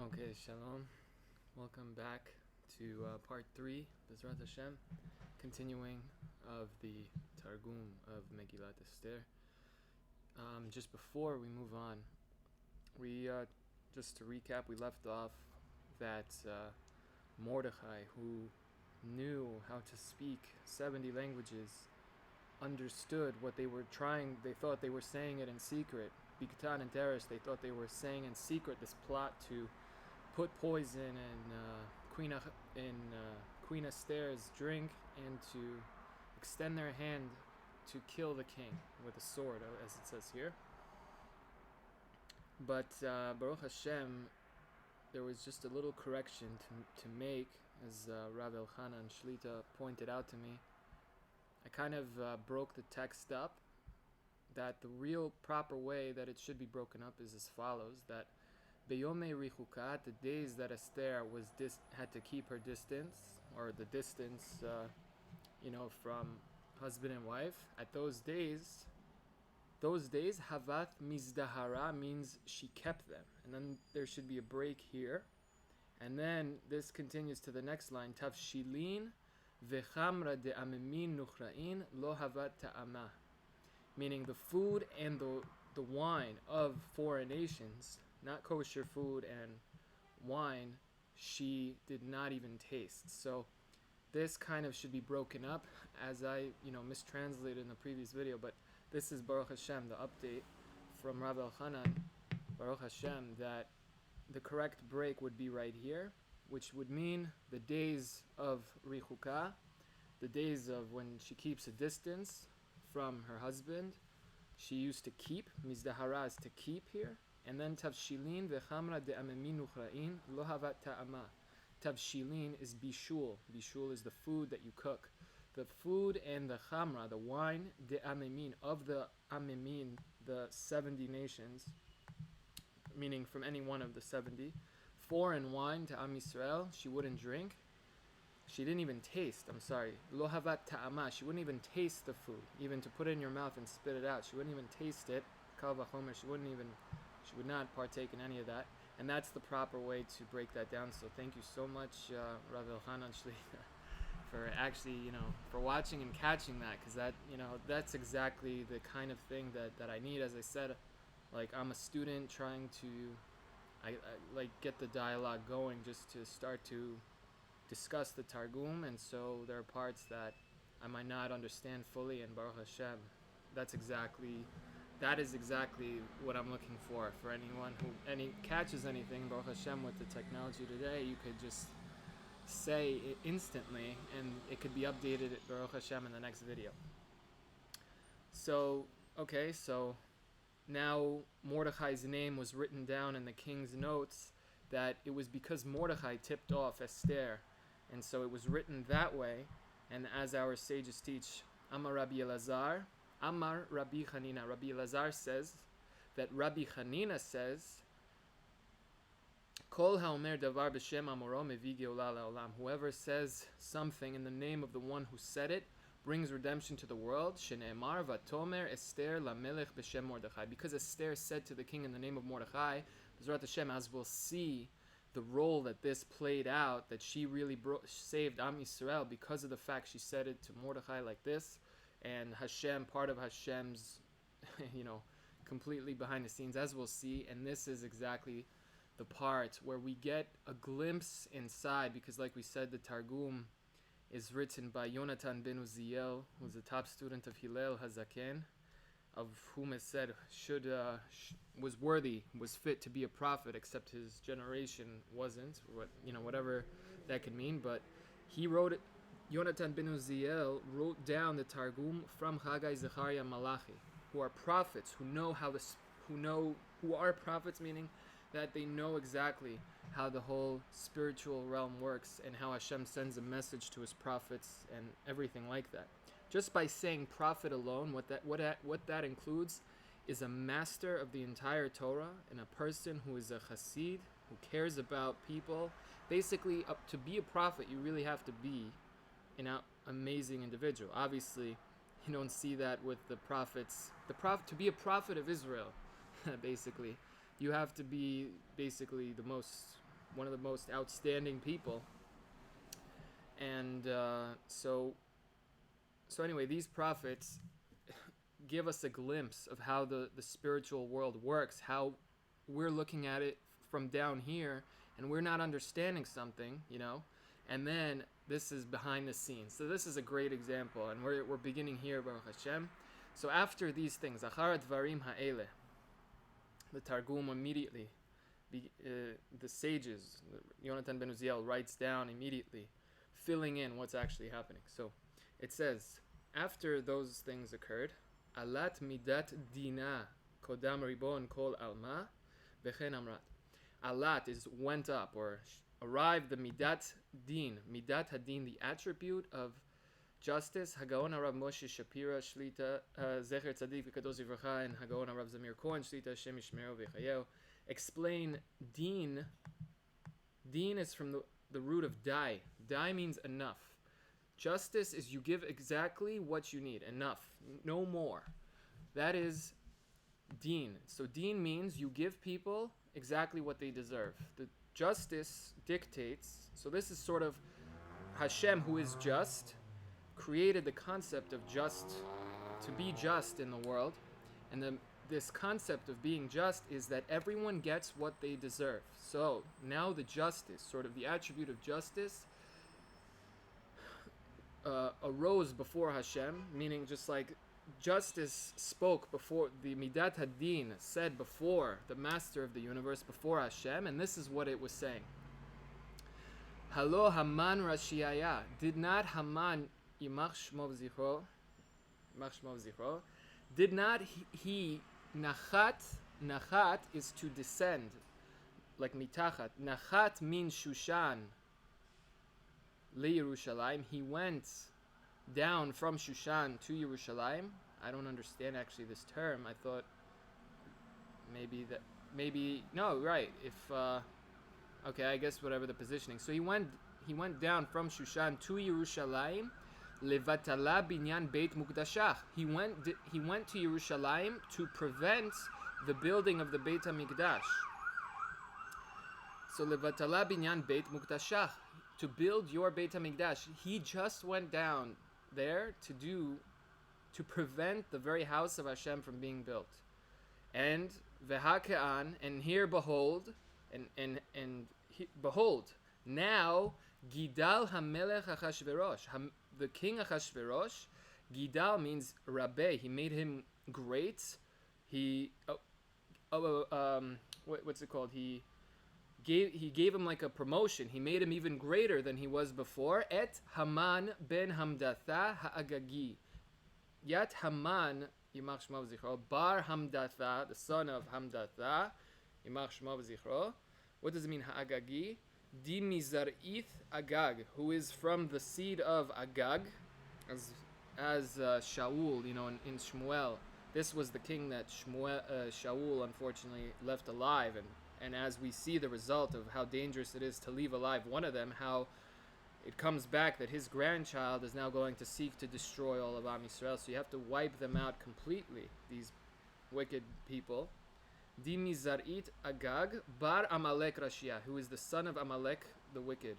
Okay, shalom. Welcome back to part 3, Bezrat Hashem, continuing of the Targum of Megilath Ester. Just before we move on, we just to recap, we left off that Mordechai, who knew how to speak 70 languages, understood what they were trying. They thought they were saying it in secret. Bigtan and Derish, they thought they were saying in secret this plot to put poison in Queen Esther's drink and to extend their hand to kill the king with a sword, as it says here. But Baruch Hashem, there was just a little correction to make, as Rav Elchanan Shlita pointed out to me. I kind of broke the text up, that the real proper way that it should be broken up is as follows, that Beyome Richukat, the days that Esther had to keep her distance, or the distance, from husband and wife. At those days, Havat Mizdahara means she kept them. And then there should be a break here. And then this continues to the next line, Tavshilin vechamra de amemin nuchra'in lo havat ta'ama. Meaning the food and the wine of foreign nations, not kosher food and wine, she did not even taste. So this kind of should be broken up, as I mistranslated in the previous video, but this is Baruch Hashem, the update from Rav Elchanan, Baruch Hashem, that the correct break would be right here, which would mean the days of Richuka, the days of when she keeps a distance from her husband. She used to keep, Mizdahara is to keep here. And then Tavshilin vechamra de amemin uchra'in lo havat ta'ama. Tavshilin is bishul. Bishul is the food that you cook. The food and the chamra, the wine, de amemin, of the amemin, the 70 nations, meaning from any one of the 70. Foreign wine to Am Yisrael, she wouldn't drink. She didn't even taste, Lo havat ta'ama, she wouldn't even taste the food. Even to put it in your mouth and spit it out, she wouldn't even taste it. Kal v'chomer, she would not partake in any of that. And that's the proper way to break that down. So thank you so much, Rav Elchanan Shlita, for actually, for watching and catching that. Because that, that's exactly the kind of thing that I need. As I said, I'm a student trying to, I get the dialogue going just to start to discuss the Targum. And so there are parts that I might not understand fully. And Baruch Hashem, that is exactly what I'm looking for anyone who catches anything. Baruch Hashem, with the technology today, you could just say it instantly and it could be updated at Baruch Hashem in the next video. So now Mordechai's name was written down in the king's notes, that it was because Mordechai tipped off Esther, and so it was written that way. And as our sages teach, Amar Rabbi Elazar, Amar Rabbi Chanina. Rabbi Elazar says that Rabbi Chanina says, Kol haomer davar b'shem amoro mevi geula le'olam. Whoever says something in the name of the one who said it brings redemption to the world. Shene'emar vatomer Esther lamelech b'shem Mordechai. Because Esther said to the king in the name of Mordechai, Bezrat Hashem, as we'll see, the role that this played out, that she really saved Am Yisrael because of the fact she said it to Mordechai like this. And Hashem, part of Hashem's, completely behind the scenes, as we'll see. And this is exactly the part where we get a glimpse inside, because like we said, the Targum is written by Yonatan ben Uziel, who's a top student of Hillel Hazaken, of whom it said was fit to be a prophet, except his generation wasn't, whatever that could mean. But he wrote it. Yonatan ben Uziel wrote down the Targum from Haggai, Zechariah, Malachi, who are prophets, who are prophets, meaning that they know exactly how the whole spiritual realm works and how Hashem sends a message to his prophets and everything like that. Just by saying prophet alone, what that includes is a master of the entire Torah and a person who is a chassid, who cares about people. Basically, to be a prophet, you really have to be an amazing individual. Obviously, you don't see that with the prophets. To be a prophet of Israel, basically, you have to be basically the most one of the most outstanding people. And so anyway, these prophets give us a glimpse of how the spiritual world works, how we're looking at it from down here, and we're not understanding something, and then this is behind the scenes. So this is a great example, and we're beginning here, Baruch Hashem. So after these things, Achar Dvarim Ha'ele, the Targum immediately, the sages, Yonatan ben Uziel writes down immediately, filling in what's actually happening. So it says, after those things occurred, Alat midat dina kodam ribon kol alma bechen amrat. Alat is went up or arrived the midat din. Midat hadin, the attribute of justice. Hagaon Rav Moshe Shapira Shlita Zecher Tzadik V'Kadosh Livracha and Hagaon Rav Zamir Cohen Shlita Hashem Yishmeru V'Chayeo explain din. Din is from the root of dai. Dai means enough. Justice is you give exactly what you need, enough, no more. That is deen. So deen means you give people exactly what they deserve. The justice dictates, so this is sort of Hashem, who is just, created the concept of to be just in the world. And this concept of being just is that everyone gets what they deserve. So now the justice, sort of the attribute of justice, arose before Hashem, meaning just like justice spoke before, the Midat Hadin said before the master of the universe, before Hashem, and this is what it was saying. Halo Haman Rashiaya, did not Haman, Yimach Shmov Zichro, did not he Nachat is to descend, like mitachat. Nachat means Shushan. LeYerushalayim, he went down from Shushan to Yerushalayim. I don't understand actually this term. I thought no, right. If okay, I guess whatever the positioning. So he went down from Shushan to Yerushalayim. Levatala binyan beit mukdashach. He went to Yerushalayim to prevent the building of the Beit HaMikdash. So levatala binyan beit mukdashach, to build your Beit HaMikdash. He just went down there to prevent the very house of Hashem from being built. And vehakean, and here behold, behold, now Gidal HaMelech Achashverosh, the king Achashverosh. Gidal means Rabbe. He made him great. What's it called? He gave him like a promotion. He made him even greater than he was before. Et Haman ben Hamdatha Ha'agagi. Yat Haman, Yimach Shmo V'Zichro, Bar Hamdatha, the son of Hamdatha, Yimach Shmo V'Zichro. What does it mean, Ha'agagi? Di Mizar'ith Agag, who is from the seed of Agag, as Shaul, in Shmuel. This was the king that Shaul unfortunately left alive, and as we see the result of how dangerous it is to leave alive one of them, how it comes back that his grandchild is now going to seek to destroy all of Am Yisrael. So you have to wipe them out completely, these wicked people. Di Mizar'it Agag bar Amalek Rashia, who is the son of Amalek the wicked.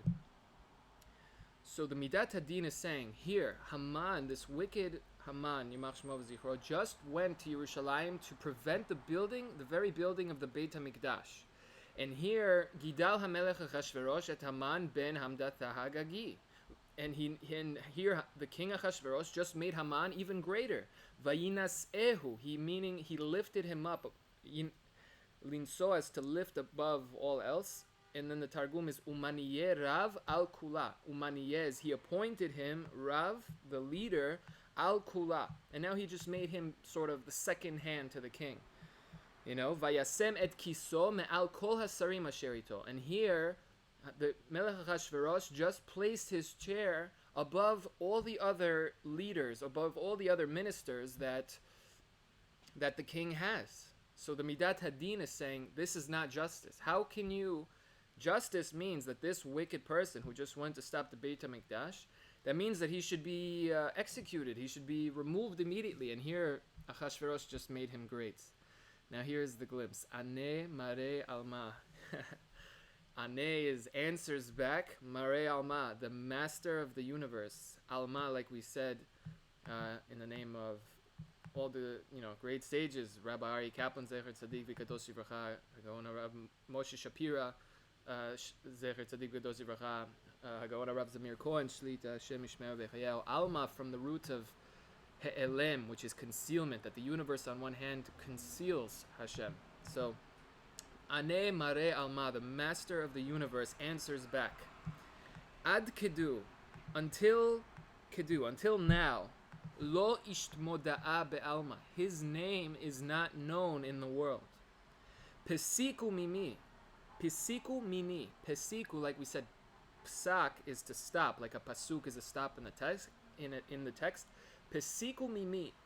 So the Midat Hadin is saying here, Haman, this wicked Haman, Yimach Shmo V'Zichro, just went to Yerushalayim to prevent the very building of the Beit HaMikdash. And here, Gidal HaMelech Achashverosh et Haman ben Hamdatha Hagagi. And here the king Achashverosh just made Haman even greater. Vayinas Ehu, meaning he lifted him up. Linso, as to lift above all else. And then the Targum is Umaniye Rav al Kula. Umaniye, he appointed him Rav, the leader, al Kula. And now he just made him sort of the second hand to the king. Vayasem et kiso me'al kol hasarim asherito. And here, the Melech Achashverosh just placed his chair above all the other leaders, above all the other ministers that the king has. So the Midat Hadin is saying, this is not justice. How can you... Justice means that this wicked person who just went to stop the Beit HaMikdash, that means that he should be executed. He should be removed immediately. And here, Achashverosh just made him great. Now here's the glimpse. Ane mare alma. Ane is answers back. Mare Alma, the master of the universe. Alma, like we said, in the name of all the great sages, Rabbi Ari Kaplan Zecher Tzadik V'Kadosh Yivracha, Hagaona Rab Moshe Shapira Zecher Tzadik V'Kadosh Yivracha, Hagaona Rab Zamir Cohen Shlita Hashem Yishmer V'Chayel. Alma, from the root of He'elem, which is concealment, that the universe on one hand conceals Hashem. So Ane Mare Alma, the master of the universe, answers back. Ad Kedu, until now. Lo ishtmoda'a be'alma. His name is not known in the world. Pesiku mimi. Pesiku, like we said, psak is to stop, like a pasuk is a stop in the text. In the text, pesiku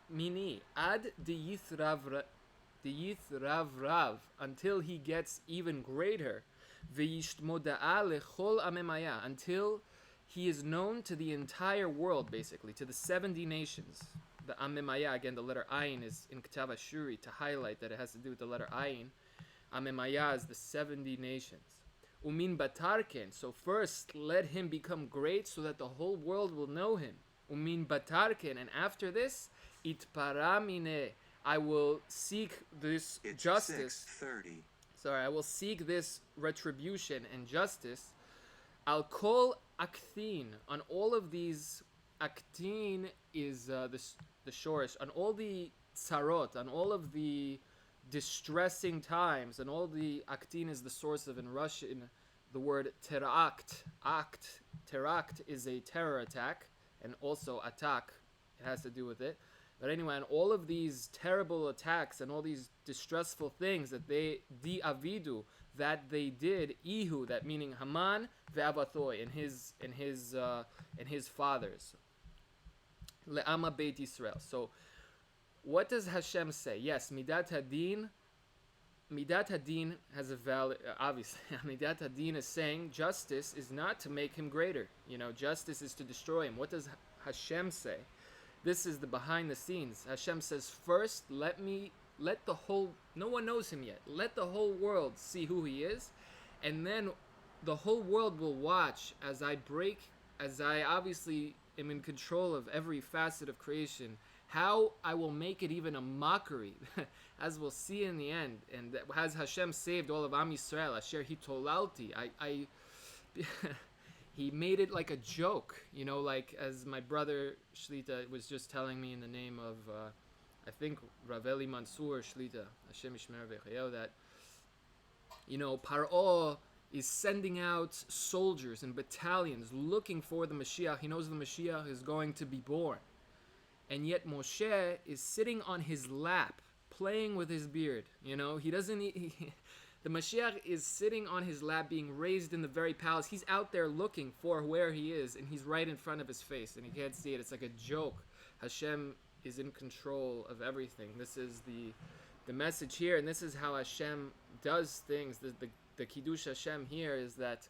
mini ad deyithrav rav, until he gets even greater. Ve'ishtmoda'a lechol amemaya, until he is known to the entire world, basically, to the 70 nations. The Amemaya, again, the letter Ayin is in Ketav Ashuri to highlight that it has to do with the letter Ayin. Amemaya is the 70 nations. Umin Batarken, so first let him become great so that the whole world will know him. Umin Batarken, and after this, Itparamine, I will seek this justice. 6:30. Sorry, I will seek this retribution and justice. I'll call Akthin, on all of these. Akthin is the shorish, on all the tzarot, on all of the distressing times, and all the Akthin is the source of, in Russian, the word terakt. Terakt is a terror attack, and also attack, it has to do with it. But anyway, on all of these terrible attacks and all these distressful things that they avidu, that they did, Ihu, that meaning Haman ve'avathoi, and his fathers, le'ama beit Yisrael. So, what does Hashem say? Yes, Midat Hadin has a valid, obviously. Midat Hadin is saying justice is not to make him greater. Justice is to destroy him. What does Hashem say? This is the behind the scenes. Hashem says, first, let the whole, no one knows him yet. Let the whole world see who he is. And then the whole world will watch as I obviously am in control of every facet of creation, how I will make it even a mockery, as we'll see in the end. And as Hashem saved all of Am Yisrael, Asher Hitolalti, he made it like a joke, like as my brother Shlita was just telling me in the name of, I think, Raveli Mansour Shlita, Hashem Yishmer V'Chayel, that, Paro is sending out soldiers and battalions looking for the Mashiach. He knows the Mashiach is going to be born. And yet Moshe is sitting on his lap, playing with his beard. He doesn't the Mashiach is sitting on his lap, being raised in the very palace. He's out there looking for where he is, and he's right in front of his face, and he can't see it. It's like a joke. Hashem is in control of everything. This is the message here, and this is how Hashem does things. The Kiddush Hashem here is that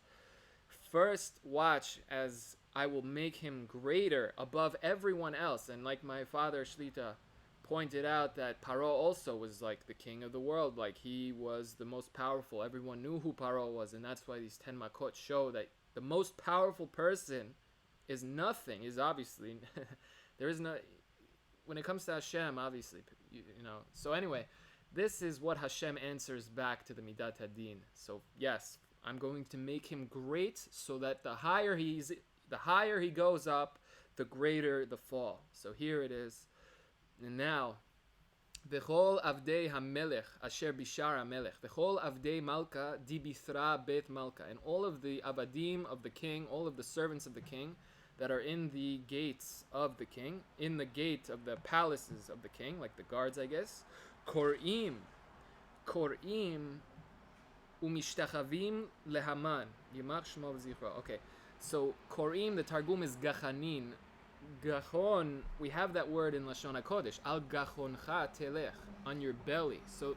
first watch as I will make him greater above everyone else. And like my father Shlita pointed out, that Paro also was like the king of the world, like he was the most powerful. Everyone knew who Paro was, and that's why these 10 Makot show that the most powerful person is nothing, is obviously there is no, when it comes to Hashem, obviously, so anyway, this is what Hashem answers back to the Midat Hadin. So yes, I'm going to make him great, so that the higher he goes up, the greater the fall. So here it is. And now, V'chol avdei hamelech asher bishar hamelech, V'chol avdei malka di bithra bet malka, and all of the avadim of the king, all of the servants of the king that are in the gates of the king, in the gate of the palaces of the king, like the guards, I guess, Kor'im umishtachavim lehaman, Yimach shmo v'zichro. Okay, so Kor'im, the Targum is gachanin. Gachon, we have that word in Lashon HaKodesh, al gachoncha telech, on your belly. So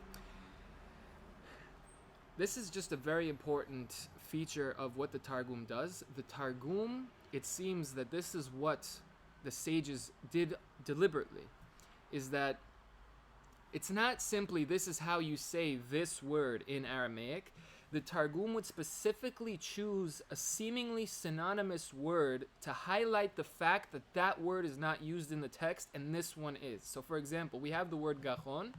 this is just a very important feature of what the Targum does. The Targum, it seems that this is what the sages did deliberately, is that it's not simply this is how you say this word in Aramaic. the Targum would specifically choose a seemingly synonymous word to highlight the fact that that word is not used in the text and this one is. So for example, we have the word gachon,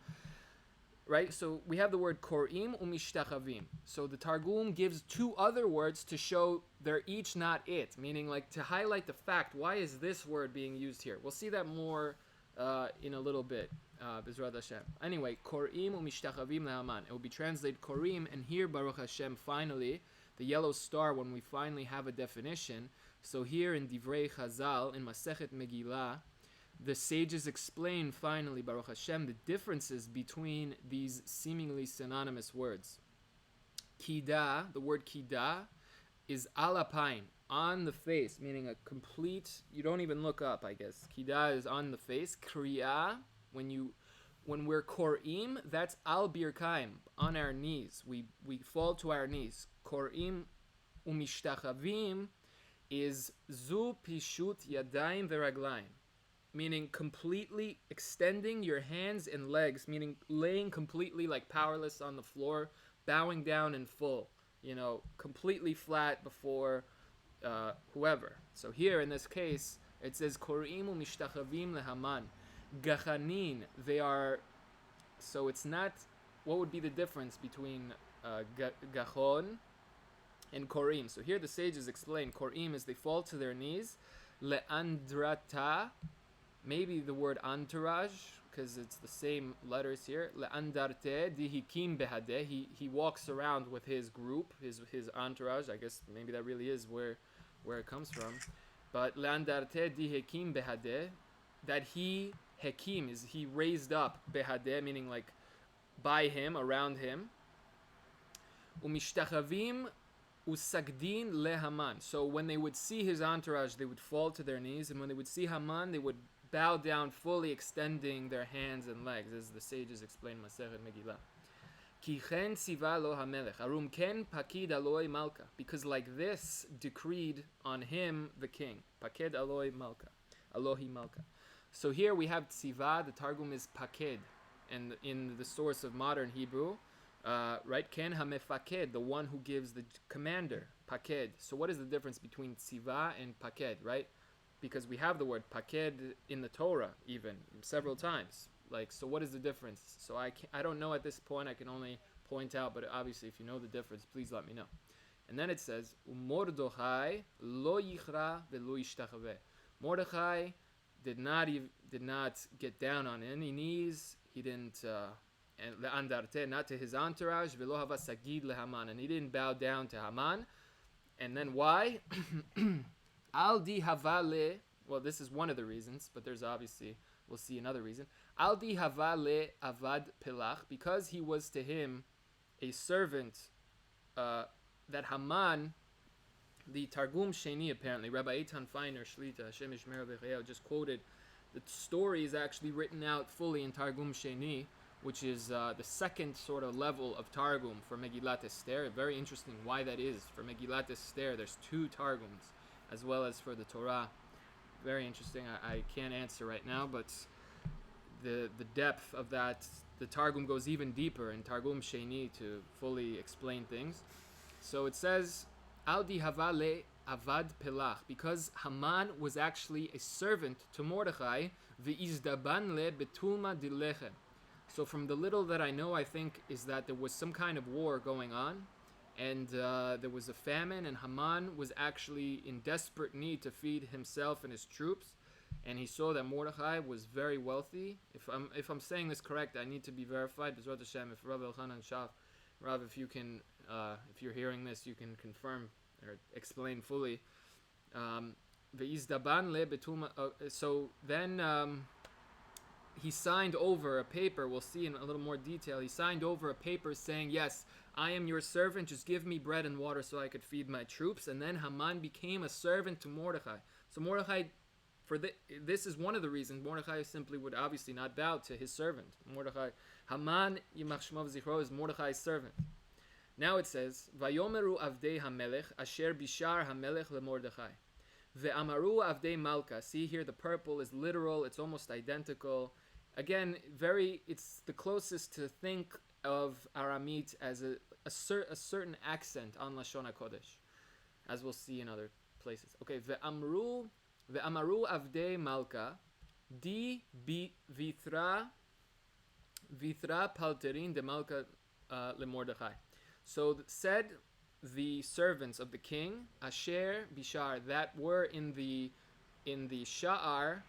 right? So we have the word korim umishtachavim. So the Targum gives two other words to show they're each not it, meaning like to highlight the fact, why is this word being used here? We'll see that more in a little bit. B'ezrat Hashem. Anyway, korim umishtachavim lehaman. It will be translated korim, and here Baruch Hashem, finally, the yellow star, when we finally have a definition. So here in Divrei Chazal, in Masechet Megilah, the sages explain finally, Baruch Hashem, the differences between these seemingly synonymous words. Kida, the word kida, is alapine, on the face, meaning a complete, you don't even look up, I guess. Kida is on the face. Kriya, when we're korim, that's al birkaim, on our knees. We fall to our knees. Korim umishtachavim is zu pishut yadayim veraglayim, meaning completely extending your hands and legs, meaning laying completely like powerless on the floor, bowing down in full, completely flat before whoever. So here in this case, it says korim umishtachavim lehaman. Gachanin, they are, so it's not, what would be the difference between gachon and korim? So here the sages explain, korim is they fall to their knees, le'andrata, maybe the word entourage, because it's the same letters here, le'andarte dihikim behadeh, he walks around with his group, his entourage, I guess maybe that really is where it comes from, but le'andarte dihikim behadeh, that he Hekim is he raised up behadeh, meaning like by him, around him. Umishtachavim usagdin lehaman. So when they would see his entourage, they would fall to their knees, and when they would see Haman, they would bow down, fully extending their hands and legs, as the sages explain Masechet Megilah. Ki chen tziva lo hamelech arum ken pakid aloi malka, because like this decreed on him the king. Paked aloi malka, alohi malka. So here we have tziva, the Targum is paked, and in the source of modern Hebrew, right, ken hamefaked, the one who gives the commander, paked. So what is the difference between tziva and paked, right? Because we have the word paked in the Torah even, several times. Like, so what is the difference? So I don't know at this point, I can only point out, but obviously if you know the difference, please let me know. And then it says, Mordechai lo yichra velo yishtachaveh. Mordechai did not get down on any knees. He didn't, and le'andarte, not to his entourage, velo hava sagid leHaman, and he didn't bow down to Haman. And then why? Al di havale. Well, this is one of the reasons, but there's obviously, we'll see another reason. Al di havale avad pelach, because he was to him a servant that Haman. The Targum Sheni, apparently, Rabbi Eitan Feiner, Shlita, Hashem Yishmer V'Chayah, just quoted. The story is actually written out fully in Targum Sheni, which is the second sort of level of Targum for Megilath Ester. Very interesting why that is. For Megilath Ester, there's two Targums, as well as for the Torah. Very interesting. I can't answer right now, but the depth of that, the Targum goes even deeper in Targum Sheni to fully explain things. So it says, Al di havale avad pelach, because Haman was actually a servant to Mordechai, v'izdaban le betulma dilechem. So from the little that I know, I think is that there was some kind of war going on, and there was a famine, and Haman was actually in desperate need to feed himself and his troops, and he saw that Mordechai was very wealthy. If I'm saying this correct, I need to be verified. B'ezrat Hashem, if Rav Elchanan Shaf, Rav, if you can, if you're hearing this, you can confirm or explain fully. So then he signed over a paper. We'll see in a little more detail. He signed over a paper saying, yes, I am your servant. Just give me bread and water so I could feed my troops. And then Haman became a servant to Mordechai. So Mordechai, this is one of the reasons Mordechai simply would obviously not bow to his servant. Haman, Yimach Shemav Zichro, is Mordechai's servant. Now it says, Vayomeru avdei hamelech asher bishar hamelech leMordechai. Ve'amaru avdei malka. See here, the purple is literal. It's almost identical. Again, it's the closest to think of Aramit as a certain accent on Lashon HaKodesh, as we'll see in other places. Okay, ve'amru avdei malka di vitra palterin de malka leMordechai. So said the servants of the king, asher bishar, that were in the sha'ar,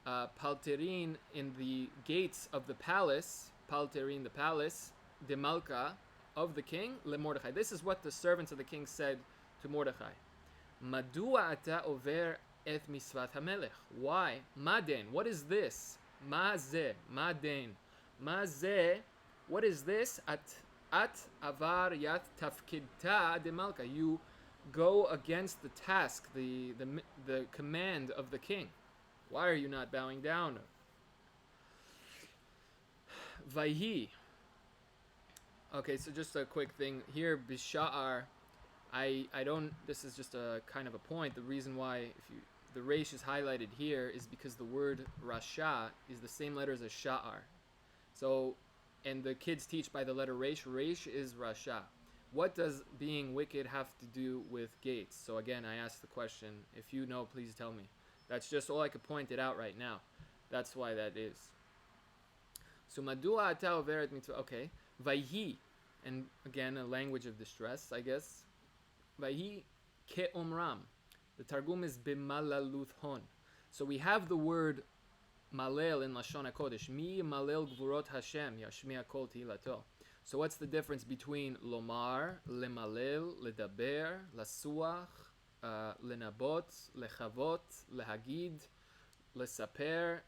palterin, in the gates of the palace, palterin, the palace, de malka, of the king, leMordechai. This is what the servants of the king said to Mordechai. Madua ata over et misvat hamelech. Why? Maden. What is this? Mazeh. Maden. Mazeh. What is this? At avar yat tafkidta de malka. You go against the task, the command of the king. Why are you not bowing down? Vayhi. Okay, so just a quick thing here. Bisha'ar. I don't. This is just a kind of a point. The reason why the resh is highlighted here is because the word rasha is the same letters as sha'ar. So, and the kids teach by the letter resh. Resh is rasha. What does being wicked have to do with gates? So again, I ask the question. If you know, please tell me. That's just all I could point it out right now. That's why that is. So madua ata overet mitzvah. Okay, vayhi, and again a language of distress, I guess. Vayhi ke'omram. The Targum is b'malaluth hon. So we have the word malel in Lashon HaKodesh. Mi malel gvurot Hashem yashmi'a kol tihilato. So what's the difference between lomar, lemalel, ledaber, lasuach, lenabot, lechavot, lehagid, lesaper?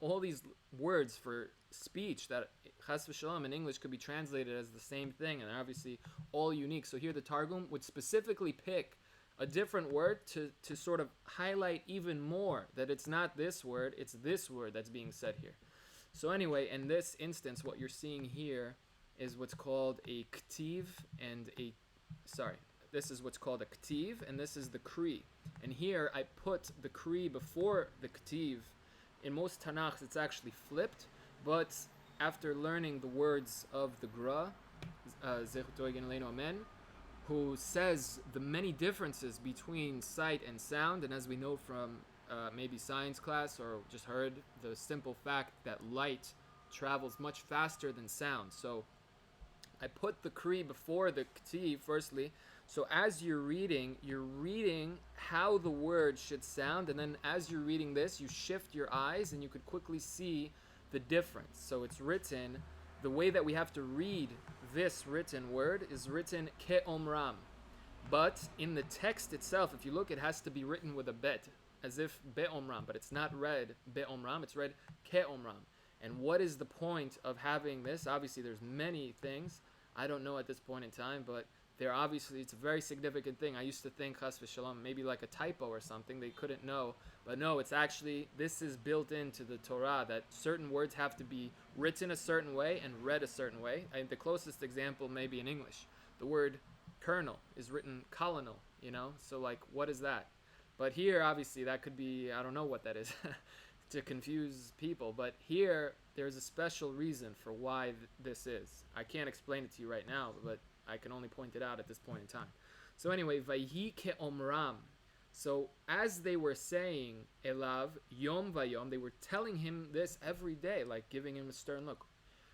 All these words for speech that chas v'shalom in English could be translated as the same thing, and they're obviously all unique. So here the Targum would specifically pick a different word to sort of highlight even more that it's not this word, it's this word that's being said here. So anyway, in this instance, what you're seeing here is what's called a ktiv and this is what's called a ktiv, and this is the kri. And here I put the kri before the ktiv. In most Tanakhs, it's actually flipped, but after learning the words of the Gra, Amen, who says the many differences between sight and sound, and as we know from maybe science class or just heard the simple fact that light travels much faster than sound. So I put the Kri before the Kti firstly, so as you're reading how the word should sound, and then as you're reading this, you shift your eyes and you could quickly see the difference. So it's written, the way that we have to read this written word is written ke'omram. But in the text itself, if you look, it has to be written with a bet, as if be'omram, but it's not read be'omram, it's read ke'omram. And what is the point of having this? Obviously, there's many things. I don't know at this point in time, but it's a very significant thing. I used to think, chas v'shalom, maybe like a typo or something, they couldn't know. But no, it's actually, this is built into the Torah, that certain words have to be written a certain way and read a certain way. The closest example may be in English. The word colonel is written colonel, so like, what is that? But here, obviously, that could be, I don't know what that is, to confuse people. But here, there's a special reason for why this is. I can't explain it to you right now, but I can only point it out at this point in time. So anyway, Vayhi ke'omram. So as they were saying Elav Yom Vayom, they were telling him this every day, like giving him a stern look.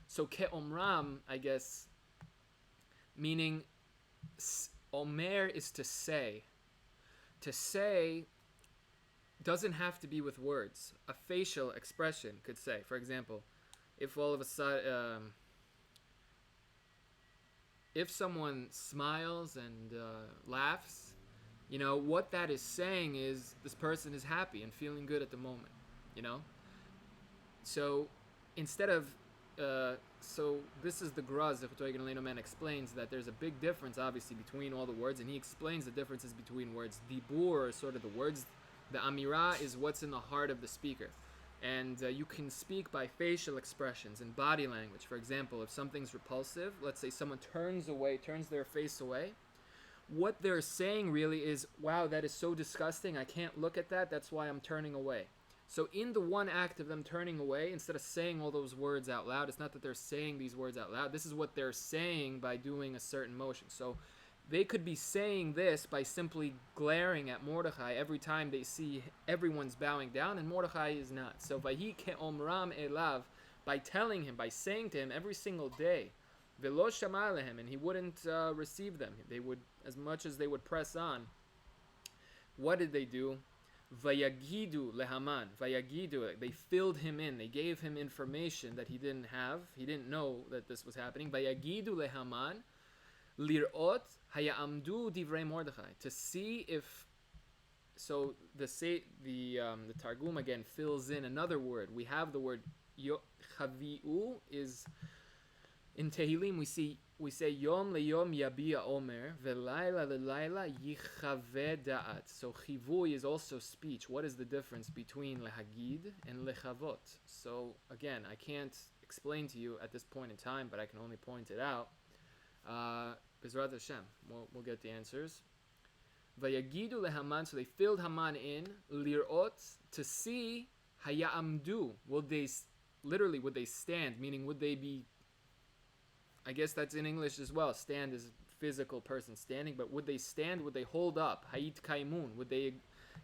So ke'omram, I guess, meaning Omer is to say. To say doesn't have to be with words. A facial expression could say. For example, if all of a sudden, if someone smiles and laughs, what that is saying is this person is happy and feeling good at the moment, So instead of, so this is the Gra, man explains that there's a big difference, obviously, between all the words, and he explains the differences between words. Dibur are sort of the words. The Amirah is what's in the heart of the speaker. And you can speak by facial expressions and body language. For example, if something's repulsive, let's say someone turns their face away, what they're saying really is, wow, that is so disgusting, I can't look at that, that's why I'm turning away. So in the one act of them turning away, instead of saying all those words out loud, it's not that they're saying these words out loud. This is what they're saying by doing a certain motion. So they could be saying this by simply glaring at Mordechai every time they see everyone's bowing down, and Mordechai is not. So Vahi ke'omram elav, by telling him, by saying to him every single day, Velo shama lehem, and he wouldn't receive them. They would, as much as they would press on. What did they do? Vayagidu lehaman. Vayagidu, they filled him in. They gave him information that he didn't have. He didn't know that this was happening. Vayagidu lehaman lirot hayamdu divrei Mordechai, to see if. So the Targum again fills in another word. We have the word chaviu is in Tehillim. We say Yom leyom yabia omer velayla lelayla yichave da'at. So chivui is also speech. What is the difference between lehagid and lechavot? So again, I can't explain to you at this point in time, but I can only point it out. Bezrat Hashem, we'll get the answers. Vayagidu lehaman, so they filled Haman in, lirot, to see, hayamdu, would they stand, meaning would they be, I guess that's in English as well, stand is physical person standing, but would they stand, would they hold up, hayit kaimun, would they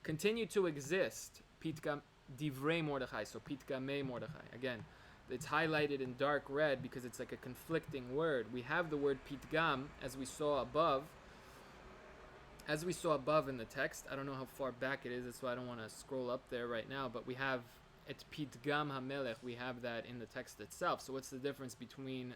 continue to exist, pitka divrei Mordechai, so pitka me Mordechai, again, it's highlighted in dark red because it's like a conflicting word. We have the word pitgam, as we saw above in the text. I don't know how far back it is, that's why I don't want to scroll up there right now, but we have it's pitgam hamelech, we have that in the text itself. So what's the difference between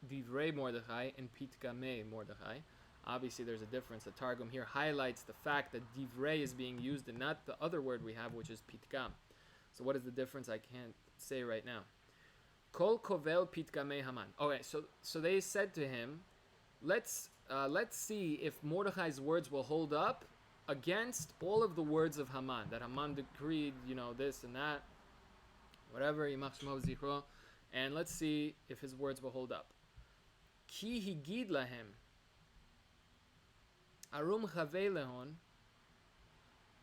divrei Mordechai and pitgame Mordechai? Obviously there's a difference. The Targum here highlights the fact that divrei is being used and not the other word we have, which is pitgam. So what is the difference? I can't say right now. Kol kovel pitgame Haman. Okay, so they said to him, let's see if Mordechai's words will hold up against all of the words of Haman, that Haman decreed, this and that, whatever, Yimach Shmo Zichro, and let's see if his words will hold up. Ki higid lahem arum chavei lehon.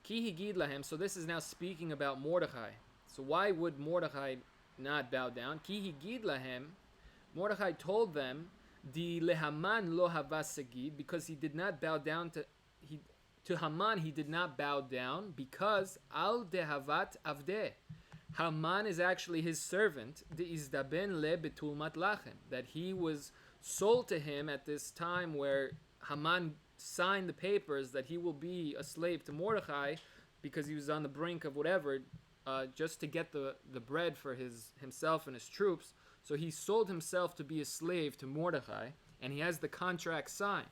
Ki higid lahem. So this is now speaking about Mordechai. So why would Mordechai not bow down? Ki higid lahem. Mordechai told them, Di lehaman lo havas sagid, because he did not bow down to Haman. He did not bow down because al dehavat avdeh. Haman is actually his servant. De izdaben le betulmat lachem, that he was sold to him at this time where Haman signed the papers that he will be a slave to Mordechai because he was on the brink of whatever, just to get the bread for himself and his troops. So he sold himself to be a slave to Mordechai, and he has the contract signed.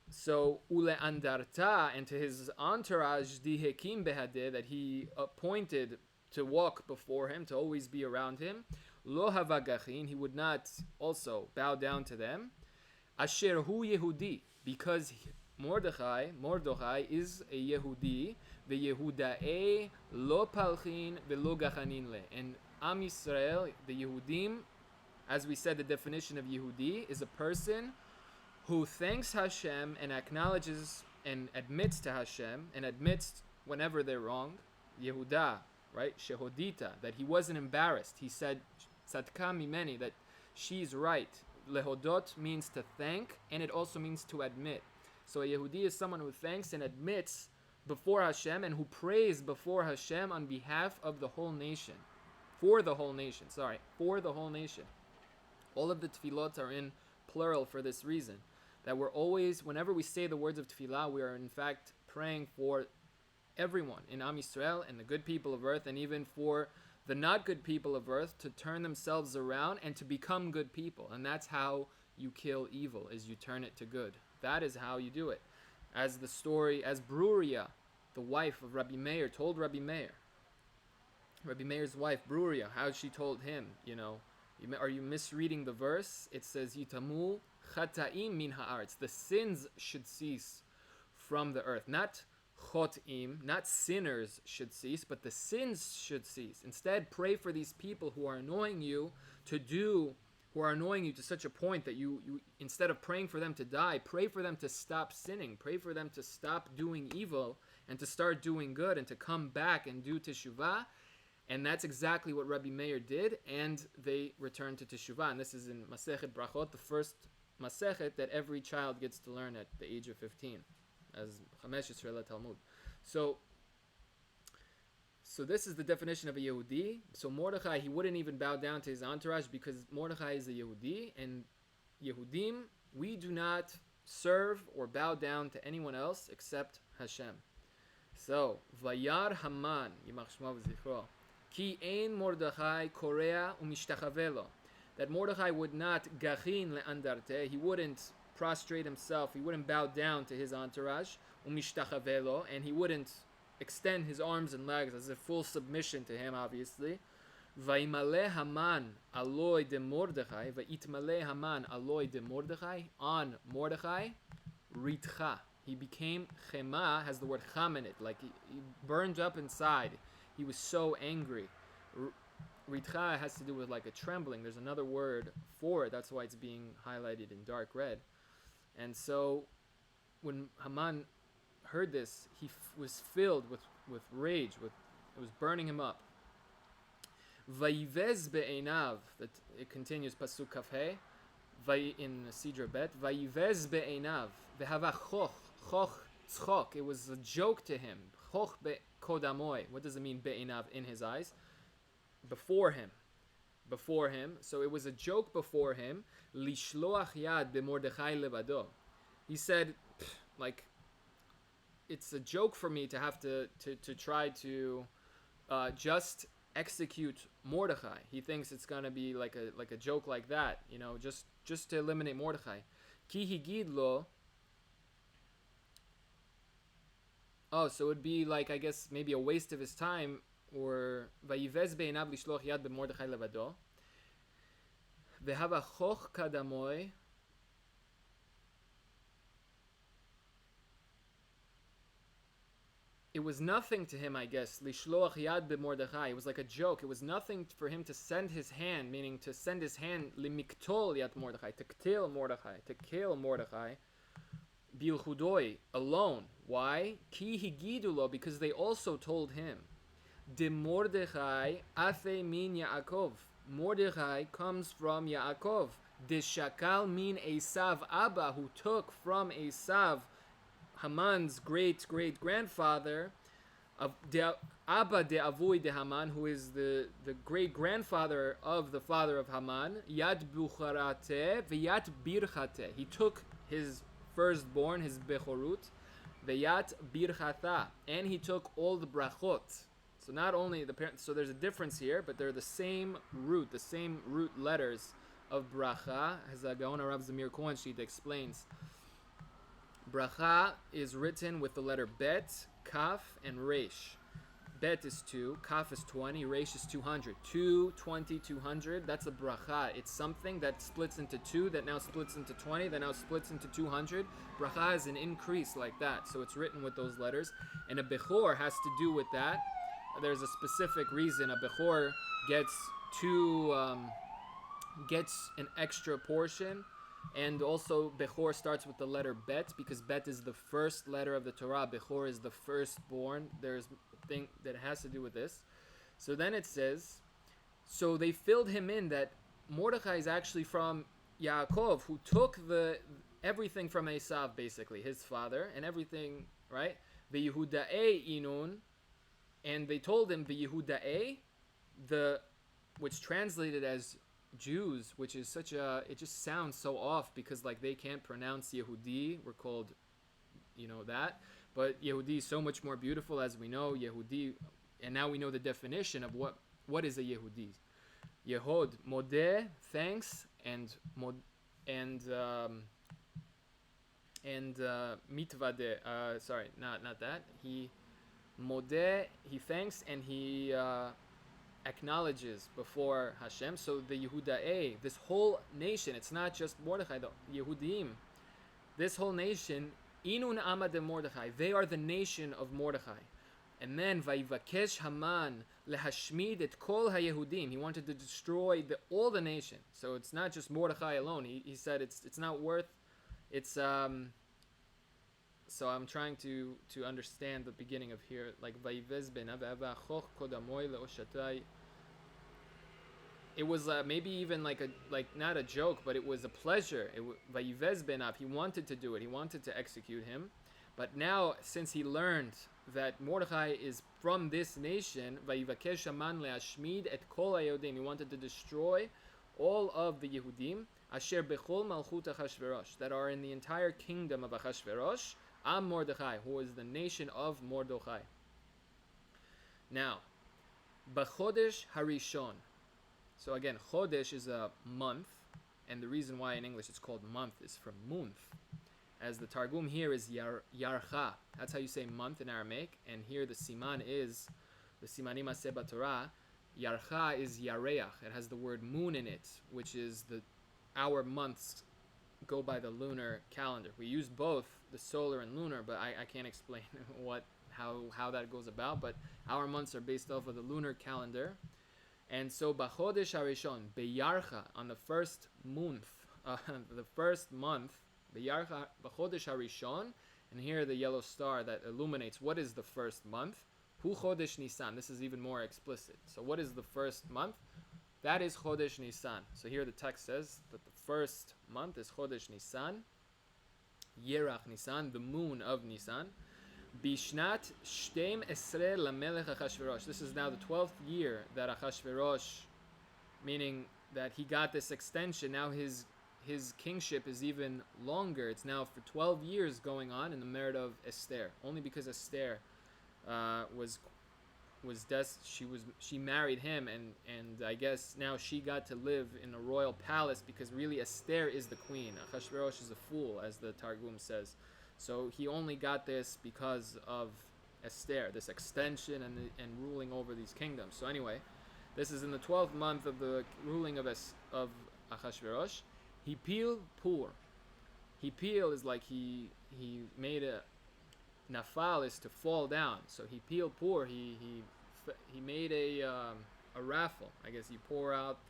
So ule andarta, and to his entourage, dihekim behadeh, that he appointed to walk before him, to always be around him. Lo havagachin, he would not also bow down to them. Asher hu Yehudi, because Mordechai is a Yehudi, veYehudae lo palchin velo gachanin le, and Am Yisrael, the Yehudim, as we said, the definition of Yehudi is a person who thanks Hashem and acknowledges and admits to Hashem and admits whenever they're wrong. Yehuda, right? Shehodita, that he wasn't embarrassed. He said, Tzadka mimeni, that she's right. Lehodot means to thank, and it also means to admit. So a Yehudi is someone who thanks and admits before Hashem and who prays before Hashem on behalf of the whole nation. For the whole nation. All of the tefillot are in plural for this reason. That we're always, whenever we say the words of tefillah, we are in fact praying for everyone in Am Yisrael and the good people of earth, and even for the not good people of earth to turn themselves around and to become good people. And that's how you kill evil, is you turn it to good. That is how you do it. As the story, as Bruria, the wife of Rabbi Meir, told Rabbi Meir, Rabbi Meir's wife, Bruria, how she told him, are you misreading the verse? It says, Yitamu chata'im min ha'aretz. The sins should cease from the earth. Not chot'im, not sinners should cease, but the sins should cease. Instead, pray for these people who are annoying you to such a point that you instead of praying for them to die, pray for them to stop sinning. Pray for them to stop doing evil and to start doing good and to come back and do teshuvah. And that's exactly what Rabbi Meir did, and they returned to Teshuvah. And this is in Masechet Brachot, the first Masechet that every child gets to learn at the age of 15, as Chamesh Yisrael Talmud. So this is the definition of a Yehudi. So Mordechai, he wouldn't even bow down to his entourage because Mordechai is a Yehudi, and Yehudim, we do not serve or bow down to anyone else except Hashem. So, Vayar Haman, Yimach Shmo v'zichro, Ki ein Mordechai korea umishtachavelo. That Mordechai would not gachin le'andarte, he wouldn't prostrate himself, he wouldn't bow down to his entourage, umishtachavelo, and he wouldn't extend his arms and legs as a full submission to him, obviously. Vaimale Haman aloi de Mordechai, vaitmale Haman aloi de Mordechai, on Mordechai, ritcha. He became chema, has the word cham in it, like he burned up inside. He was so angry. Ritcha has to do with like a trembling. There's another word for it. That's why it's being highlighted in dark red. And so when Haman heard this, he was filled with rage. It was burning him up. Vayivez be'enav. That it continues pasuk kafhe. In Sidra Bet. Vayivez be'enav. Vehava choch. Choch tzchok. It was a joke to him. Choch be'kodamoy. What does it mean be'enav? In his eyes. Before him. So it was a joke before him. Lishloach yad be'mordechai levado. He said, like, it's a joke for me to have to try to just execute Mordechai. He thinks it's gonna be like a joke like that, just to eliminate Mordechai. Ki higid lo. Oh, so it would be like, I guess, maybe a waste of his time, or vayivez be'enav lishloch yad be'mordechai levado. Vehava choch kadamoy. It was nothing to him, I guess, lishloach yad be'mordechai. It was like a joke. It was nothing for him to send his hand, meaning to send his hand limiktol yad Mordechai, to kill Mordechai, bilchudoi, alone. Why? Ki higidulo, because they also told him, de Mordechai afe min Yaakov. Mordechai comes from Yaakov. De Shakal min Esav Abba, who took from Esav, Haman's great-great-grandfather, of Abba de Avui de Haman, who is the great-grandfather of the father of Haman, Yad Bucharate v'Yat Birchate. He took his firstborn, his Bechorut, v'Yat Birchata, and he took all the brachot. So not only the parents, so there's a difference here, but they're the same root letters of bracha, as the Gaon Rav Zamir Kohenshit explains. Bracha is written with the letter bet, kaf, and resh. Bet is 2, kaf is 20, resh is 200. 220, 200, that's a bracha. It's something that splits into 2, that now splits into 20, that now splits into 200. Bracha is an increase like that, so it's written with those letters. And a bechor has to do with that. There's a specific reason. A bechor gets an extra portion. And also, Bechor starts with the letter Bet, because Bet is the first letter of the Torah. Bechor is the firstborn. There's a thing that has to do with this. So then it says, so they filled him in that Mordechai is actually from Yaakov, who took everything from Esav, basically, his father, and everything, right? The Yehudae inun, and they told him the Yehudae, which translated as Jews, which is it just sounds so off, because like they can't pronounce Yehudi. We're called, that, but Yehudi is so much more beautiful, as we know. Yehudi, and now we know the definition of what is a Yehudi. Yehod, modeh, thanks, and mitvadeh. Sorry, not that. He modeh, he thanks, and he acknowledges before Hashem. So the Yehudae, this whole nation, it's not just Mordechai, the Yehudim, this whole nation, inun ama de Mordechai, they are the nation of Mordechai. And then vayivakesh Haman lehashmid et kol haYehudim, he wanted to destroy all the nation. So it's not just Mordechai alone. He said it's not worth, it's So I'm trying to understand the beginning of here, like Vayivez ben Avachoch Kodamoy Leoshatai. It was maybe even like not a joke, but it was a pleasure. Vayivez ben Av, he wanted to do it, he wanted to execute him, but now since he learned that Mordechai is from this nation, Vayivakesh Haman leashmid et kol haYehudim, he wanted to destroy all of the Yehudim, asher bechol malchut Achashverosh, that are in the entire kingdom of Achashverosh, Am Mordechai, who is the nation of Mordechai. Now, B'chodesh Harishon. So again, Chodesh is a month, and the reason why in English it's called month is from month. As the Targum here is Yarcha. That's how you say month in Aramaic, and here the Siman is, the Simanim Aseh Torah, Yarcha is Yareach. It has the word moon in it, which is our months go by the lunar calendar. We use both the solar and lunar, but I can't explain how that goes about, but our months are based off of the lunar calendar. And so B'chodesh Harishon, B'yarcha, on the first month, the first month, B'yarcha B'chodesh Harishon, and here the yellow star that illuminates what is the first month. Hu Chodesh Nisan. This is even more explicit. So what is the first month? That is Chodesh Nisan. So here the text says that the first month is Chodesh Nisan, Yerach Nisan, the moon of Nisan. Bishnat Shtem Esrer Lamelech Achashverosh. This is now the 12th year that Achashverosh, meaning that he got this extension. Now his kingship is even longer. It's now for 12 years going on in the merit of Esther. Only because Esther she married him, and I guess now she got to live in a royal palace, because really Esther is the queen. Achashverosh is a fool, as the Targum says. So he only got this because of Esther, this extension and ruling over these kingdoms. So anyway, this is in the 12th month of the ruling of Achashverosh. Hipil Pur. Hipil is like he made a nafal is to fall down. So Hipil Pur, he made a raffle. I guess you pour out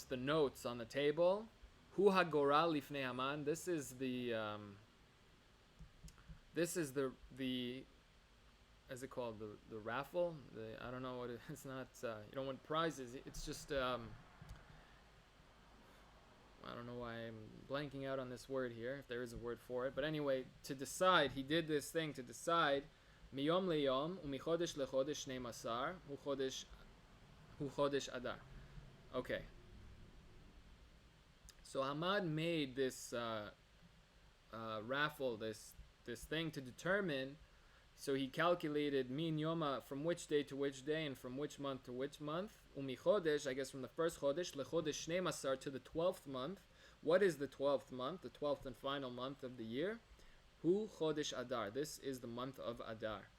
the notes on the table. Hu hagoral lifnei Haman. This is the is it called, the raffle? I don't know what it's not. You don't want prizes. It's just I don't know why I'm blanking out on this word here, if there is a word for it. But anyway, to decide, he did this thing to decide. Miyom leyom umichodesh lechodesh shnei masar hu chodesh Adar. Okay. So Haman made this raffle, this thing to determine. So he calculated min yoma, from which day to which day, and from which month to which month. Umi chodesh, I guess from the first chodesh, lechodesh shnei masar, to the 12th month. What is the 12th month? The 12th and final month of the year. Hu chodesh Adar. This is the month of Adar.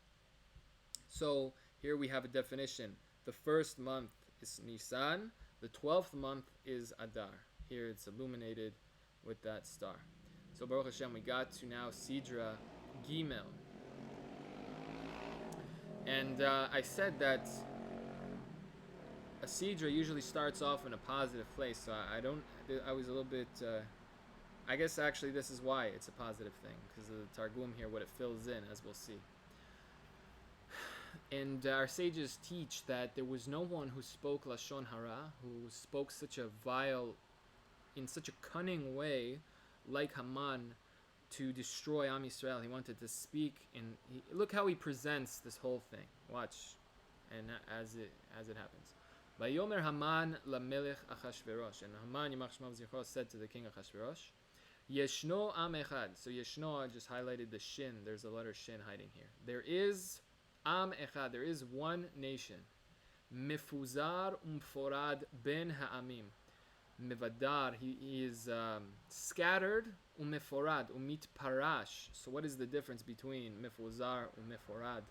So here we have a definition. The first month is Nisan. The 12th month is Adar. Here it's illuminated with that star. So Baruch Hashem, we got to now Sidra Gimel. And I said that a Sidra usually starts off in a positive place. So I was a little bit, I guess actually this is why it's a positive thing, because of the Targum here, what it fills in, as we'll see. And our sages teach that there was no one who spoke Lashon Hara, who spoke in such a cunning way, like Haman, to destroy Am Yisrael. He wanted to speak, and look how he presents this whole thing. Watch, and as it happens. Vayomer Haman lamelech Achashverosh, and Haman Yimach Shemav Zichro said to the king Achashverosh, Yeshno Am Echad. So Yeshno, I just highlighted the shin. There's a letter shin hiding here. There is Am Echad. There is one nation. Mefuzar umforad ben ha'amim. Mevadar, he is scattered, umeforad, umit parash. So what is the difference between mefuzar and meforad?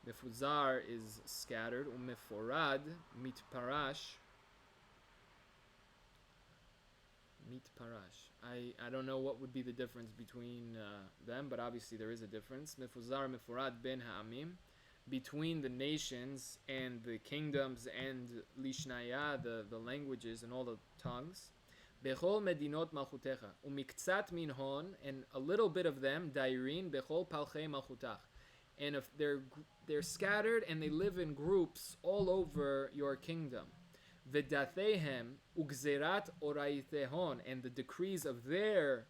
Mefuzar is scattered, umeforad, mit parash. Mit parash. I don't know what would be the difference between them, but obviously there is a difference. Mefuzar, meforad ben ha'amim. Between the nations and the kingdoms and Lishnaya, the languages and all the tongues. Bechol medinot malchutecha. Umiktzat min hon, and a little bit of them, dairin bechol palchei malchutach. And if they're scattered and they live in groups all over your kingdom. V'dathehem ugzerat oraitehon, and the decrees of their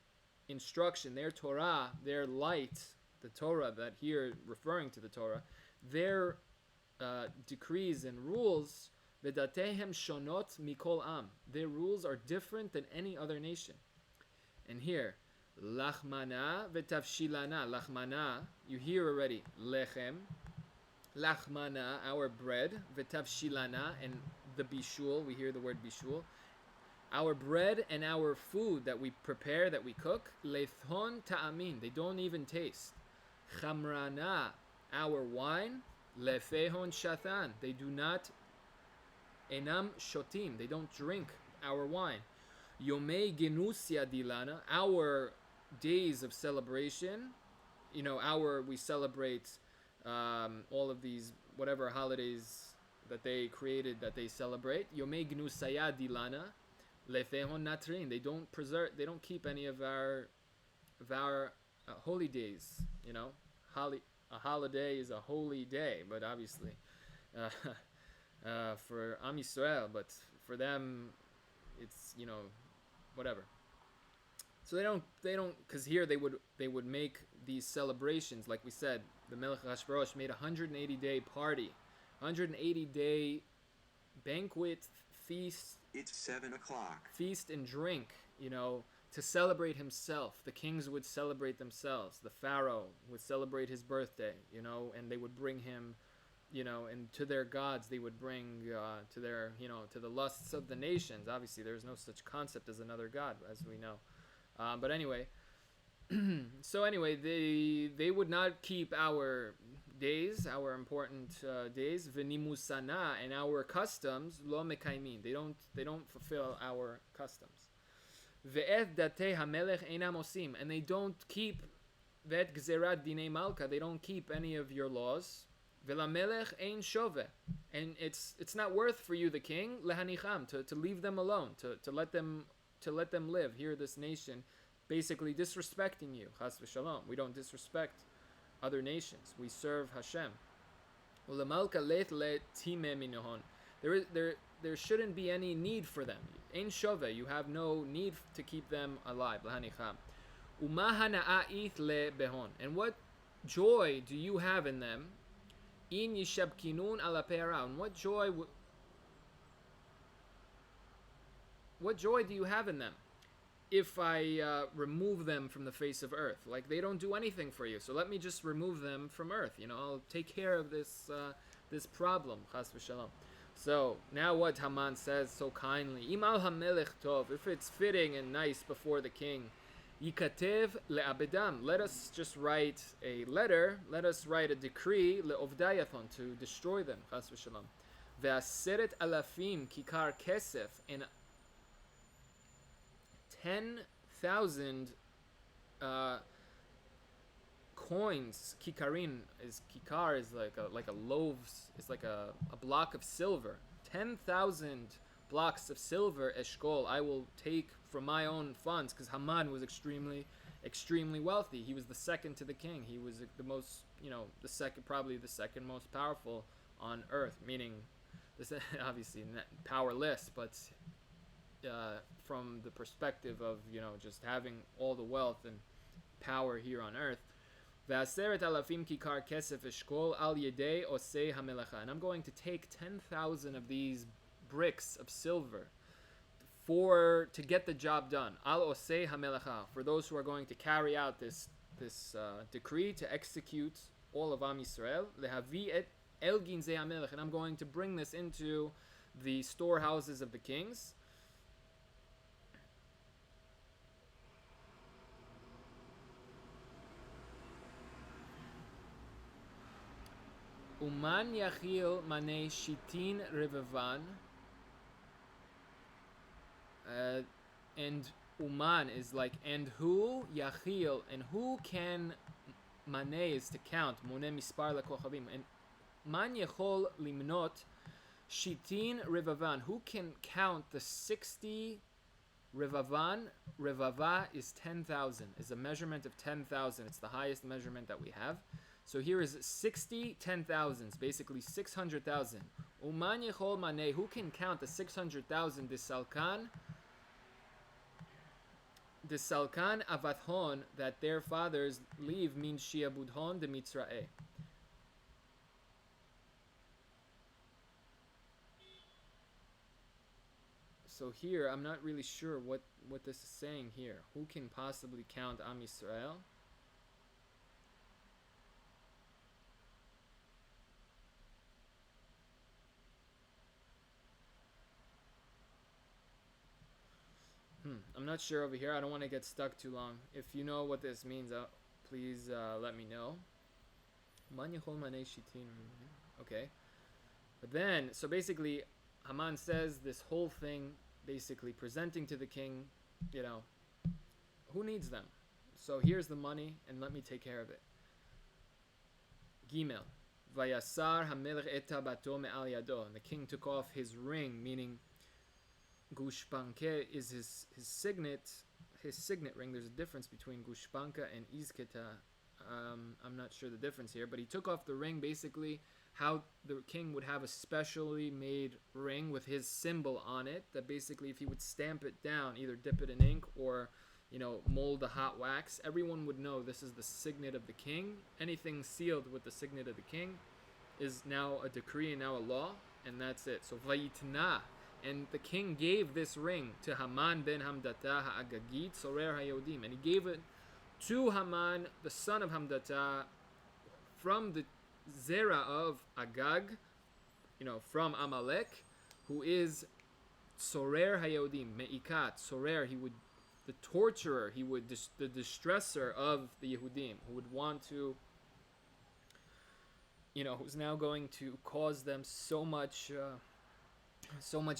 instruction, their Torah, their light, the Torah that here referring to the Torah, their decrees and rules, v'datehem shonot mikol am. Their rules are different than any other nation. And here, lachmana v'tavshilana. Lachmana, you hear already, lechem. Lachmana, our bread, v'tavshilana, and the bishul, we hear the word bishul. Our bread and our food that we prepare, that we cook, lethon ta'amin, they don't even taste. Chamrana, our wine, lefehon shatan, they do not, enam shotim, they don't drink our wine. Yomei genusia dilana, our days of celebration, we celebrate all of these, whatever holidays that they created, that they celebrate. Yomei gnusaya dilana, lefehon natrin, they don't keep any of our holy days. A holiday is a holy day, but obviously for Am Yisrael, but for them it's whatever. So they don't, because here they would make these celebrations, like we said, the Melech Hashvarosh made a 180-day party, 180-day banquet, feast. It's 7 o'clock. Feast and drink, to celebrate himself. The kings would celebrate themselves. The pharaoh would celebrate his birthday, and they would bring him, and to their gods they would bring to their, to the lusts of the nations. Obviously, there's no such concept as another god, as we know. But anyway, so anyway, they would not keep our days, our important days, v'nimusana, and our customs, lo mekaimin. They don't fulfill our customs. Ve'et datei hamelech einam osim, and they don't keep ve'et gzerat dinei malka. They don't keep any of your laws. Ve'lamelech ein shove, and it's not worth for you, the king, lehanicham, to leave them alone, to let them live here, this nation, basically disrespecting you. Chas v'shalom. We don't disrespect other nations. We serve Hashem. There shouldn't be any need for them. Ein shove, you have no need to keep them alive. And what joy do you have in them? In yishabkinun ala pe'ara. And what joy do you have in them if I remove them from the face of earth? Like, they don't do anything for you, so let me just remove them from earth. I'll take care of this problem. Chas v'shalom. So now what Haman says so kindly, Imal hamelech tov, if it's fitting and nice before the king, yikatev le'abedam, let us just write a letter, let us write a decree le'ovdayathon, to destroy them. Chas v'shalom. Ve'aseret alafim kikar kesef, and 10,000 coins. Kikarin is like a loaves. It's like a block of silver. 10,000 blocks of silver. Eshkol, I will take from my own funds, because Haman was extremely wealthy. He was the second to the king. He was the most, probably the second most powerful on earth. Meaning, this obviously powerless, but from the perspective of just having all the wealth and power here on earth. And I'm going to take 10,000 of these bricks of silver to get the job done. Al osei hamelacha, for those who are going to carry out this decree, to execute all of Am Yisrael. Lehavi et el ginzei hamelech, and I'm going to bring this into the storehouses of the kings. Uman yachil mane shitin revevan, and uman is like, and who yachil, and who can, mane is to count, mone mispar lekochavim, and man yachol limnot shitin revevan, who can count the 60 Revava is 10,000, is a measurement of 10,000. It's the highest measurement that we have. So here is 60 10,000s, basically 600,000. Uman yechol maneh, who can count the 600,000? Disalkan avathon, that their fathers leave, means shiabudhon de mitzra'eh. So here, I'm not really sure what this is saying here. Who can possibly count Am Yisrael? I'm not sure over here. I don't want to get stuck too long. If you know what this means, please let me know. Okay. But then, so basically, Haman says this whole thing, basically presenting to the king, who needs them? So here's the money, and let me take care of it. Gimel. Vayasar hamelech eta bato me'al yado. And the king took off his ring, meaning Gushpanke is his signet ring. There's a difference between Gushpanka and Izketa. I'm not sure the difference here, but he took off the ring, basically how the king would have a specially made ring with his symbol on it, that basically if he would stamp it down, either dip it in ink or mold the hot wax, everyone would know this is the signet of the king. Anything sealed with the signet of the king is now a decree and now a law, and that's it. So Vayitna, and the king gave this ring to Haman ben Hamdata ha'agagit sorer hayodim, and he gave it to Haman, the son of Hamdata, from the zera of Agag, from Amalek, who is sorer hayodim, meikat, sorer, the torturer, the distresser of the Yehudim, who would want to, who's now going to cause them so much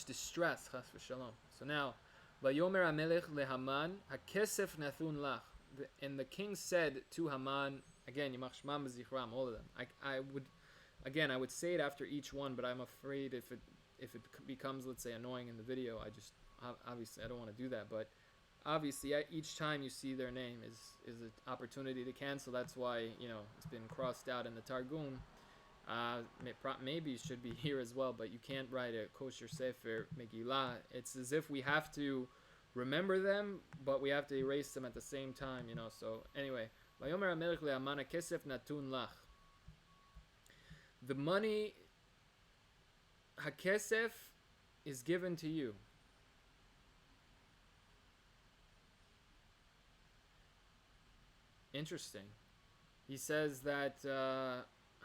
distress, chas v'shalom. So now, Vayomer Amelech leHaman hakesef nathun lach, and the king said to Haman, again, Yimach Shmam B'zichram, all of them. I would say it after each one, but I'm afraid if it becomes, let's say, annoying in the video, obviously I don't want to do that. But obviously, each time you see their name is an opportunity to cancel. That's why it's been crossed out in the Targum. Maybe it should be here as well, but you can't write a kosher sefer Megilah. It's as if we have to remember them, but we have to erase them at the same time, So anyway, Vayomer HaMelech leHaman hakesef natun lach. The money, hakesef, is given to you. Interesting. He says that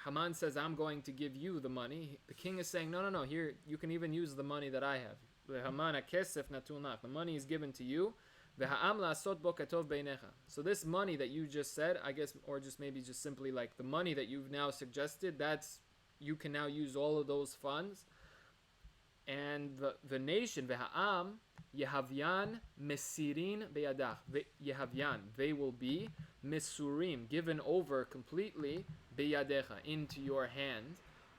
Haman says, I'm going to give you the money. The king is saying, no, here, you can even use the money that I have. Haman hakesef natun lach. The money is given to you. So this money that you just said, I guess, or just maybe just simply like the money that you've now suggested, you can now use all of those funds. And the nation, v'ha'am, yehavyan mesirin beyadach. Yehavyan, they will be mesurim, given over completely, beyadecha, into your hand.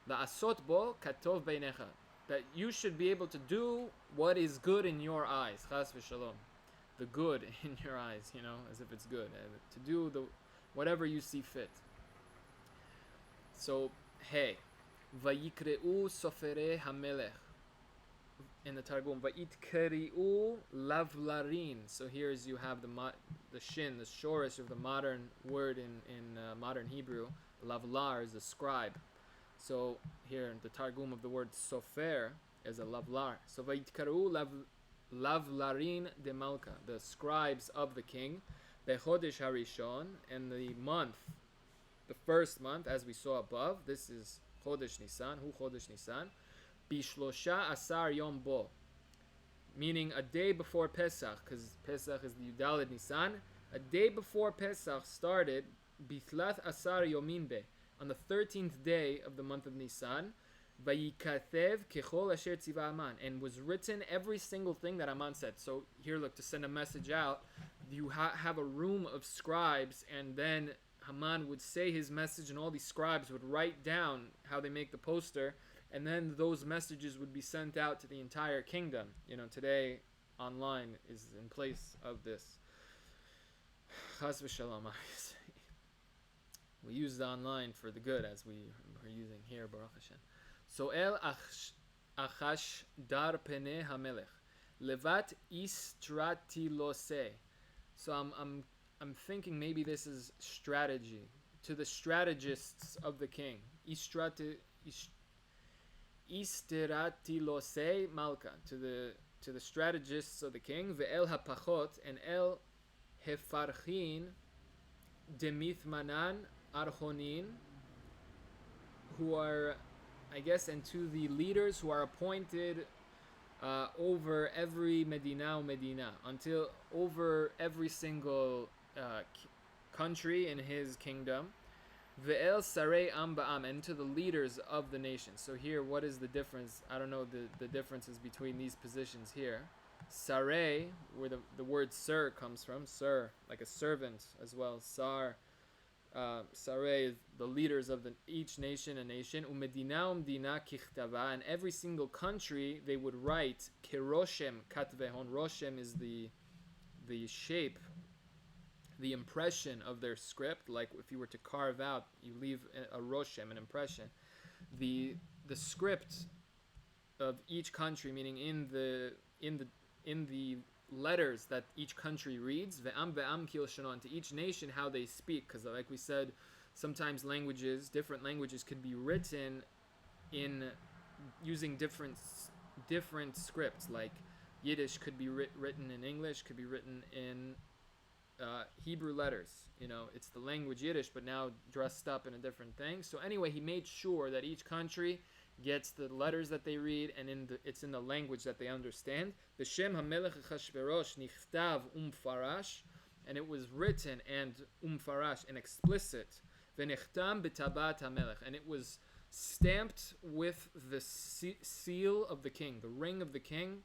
La'asot bo katov beinecha, that you should be able to do what is good in your eyes. Chas v'shalom. The good in your eyes, as if it's good. To do whatever you see fit. So, hey, vayikreu sofere hamelech. In the Targum, vayitkriu lavlarin. So here's you have the shin, the shorish of the modern word in modern Hebrew. Lavlar is a scribe. So here the Targum of the word sofer is a lavlar. So vayitkriu lavlarin de malka, the scribes of the king, bechodesh harishon, in the month, the first month, as we saw above. This is chodesh Nisan. Hu chodesh Nisan. Bishlosha asar yom bo, meaning a day before Pesach, because Pesach is the Yudalid Nisan. A day before Pesach started, Bitlath asar yomin be, on the 13th day of the month of Nisan. Vayikatev kechol asher tziva Haman, and was written every single thing that Haman said. So here, look, to send a message out, you have a room of scribes, and then Haman would say his message, and all these scribes would write down how they make the poster, and then those messages would be sent out to the entire kingdom. Today online is in place of this. Chas v'shalom. We use the online for the good, as we are using here, Baruch Hashem. So el achash dar pene hamelech levat istratilose. So I'm thinking maybe this is strategy to the strategists of the king. Istiratilose malka, to the strategists of the king. Ve'el hapachot, and el hefarchin demithmanan archonin, who are, I guess, and to the leaders who are appointed over every Medina until over every single country in his kingdom. Ve'el sarei am ba'am, and to the leaders of the nation. So here, what is the difference? I don't know the differences between these positions here. Sarei, where the word sir comes from, sir, like a servant as well. Sar, sarei, the leaders of each nation, a nation. Umedina umdina kichtava, and every single country they would write kiroshem katvehon. Roshem is the shape, the impression of their script. Like if you were to carve out, you leave a roshem, an impression. The script of each country, meaning in the letters that each country reads, ve'am kil shanon, to each nation how they speak, because like we said, sometimes different languages could be written in using different scripts. Like Yiddish could be written in English, could be written in Hebrew letters. It's the language Yiddish, but now dressed up in a different thing. So anyway, he made sure that each country gets the letters that they read, and it's in the language that they understand. B'shem hamelech Achashverosh nichtav umfarash, and it was written and umfarash and explicit. V'nichtam b'tabat hamelech, and it was stamped with the seal of the king, the ring of the king,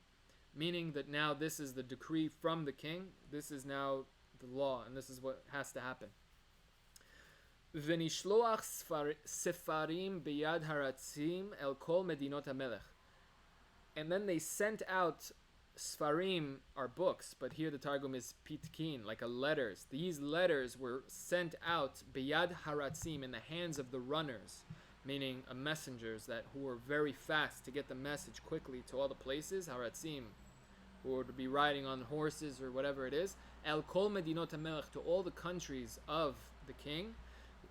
meaning that now this is the decree from the king. This is now the law, and this is what has to happen. V'nishloach sefarim biyad haratzim el kol medinot hamelech, and then they sent out sfarim, are books, but here the Targum is pitkin, like letters. These letters were sent out biyad haratzim, in the hands of the runners, meaning messengers who were very fast to get the message quickly to all the places. Haratzim, who would be riding on horses or whatever it is. El kol medinot hamelech, to all the countries of the king.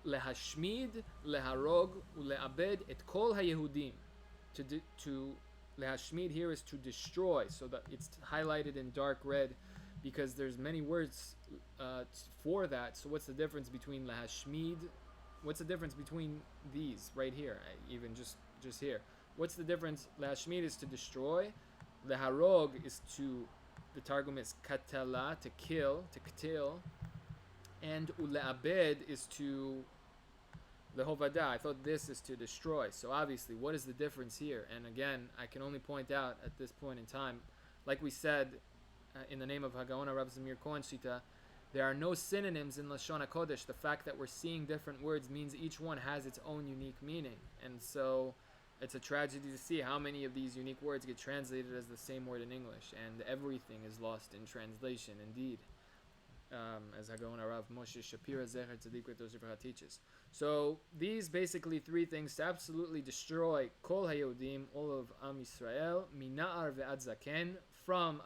Lehashmid, leharog, uleabed et kol hayehudim. To lehashmid here is to destroy, so that it's highlighted in dark red because there's many words for that. So what's the difference between lehashmid? What's the difference between these right here? Even just here. What's the difference? Lehashmid is to destroy. Leharog is the Targum is katala, to kill, to ktil. And uleabed is to lehovada. I thought this is to destroy. So obviously, what is the difference here? And again, I can only point out at this point in time, like we said, in the name of Hagaon Rav Zamir Cohen Shita, there are no synonyms in Lashon HaKodesh. The fact that we're seeing different words means each one has its own unique meaning. And so it's a tragedy to see how many of these unique words get translated as the same word in English, and everything is lost in translation, indeed. As Hagaon Rav Moshe Shapira Zecher Tzadik V'Tosher teaches. So these basically three things to absolutely destroy Kol Hayodim, all of Am Yisrael, Mina'ar Ve'ad Zaken, from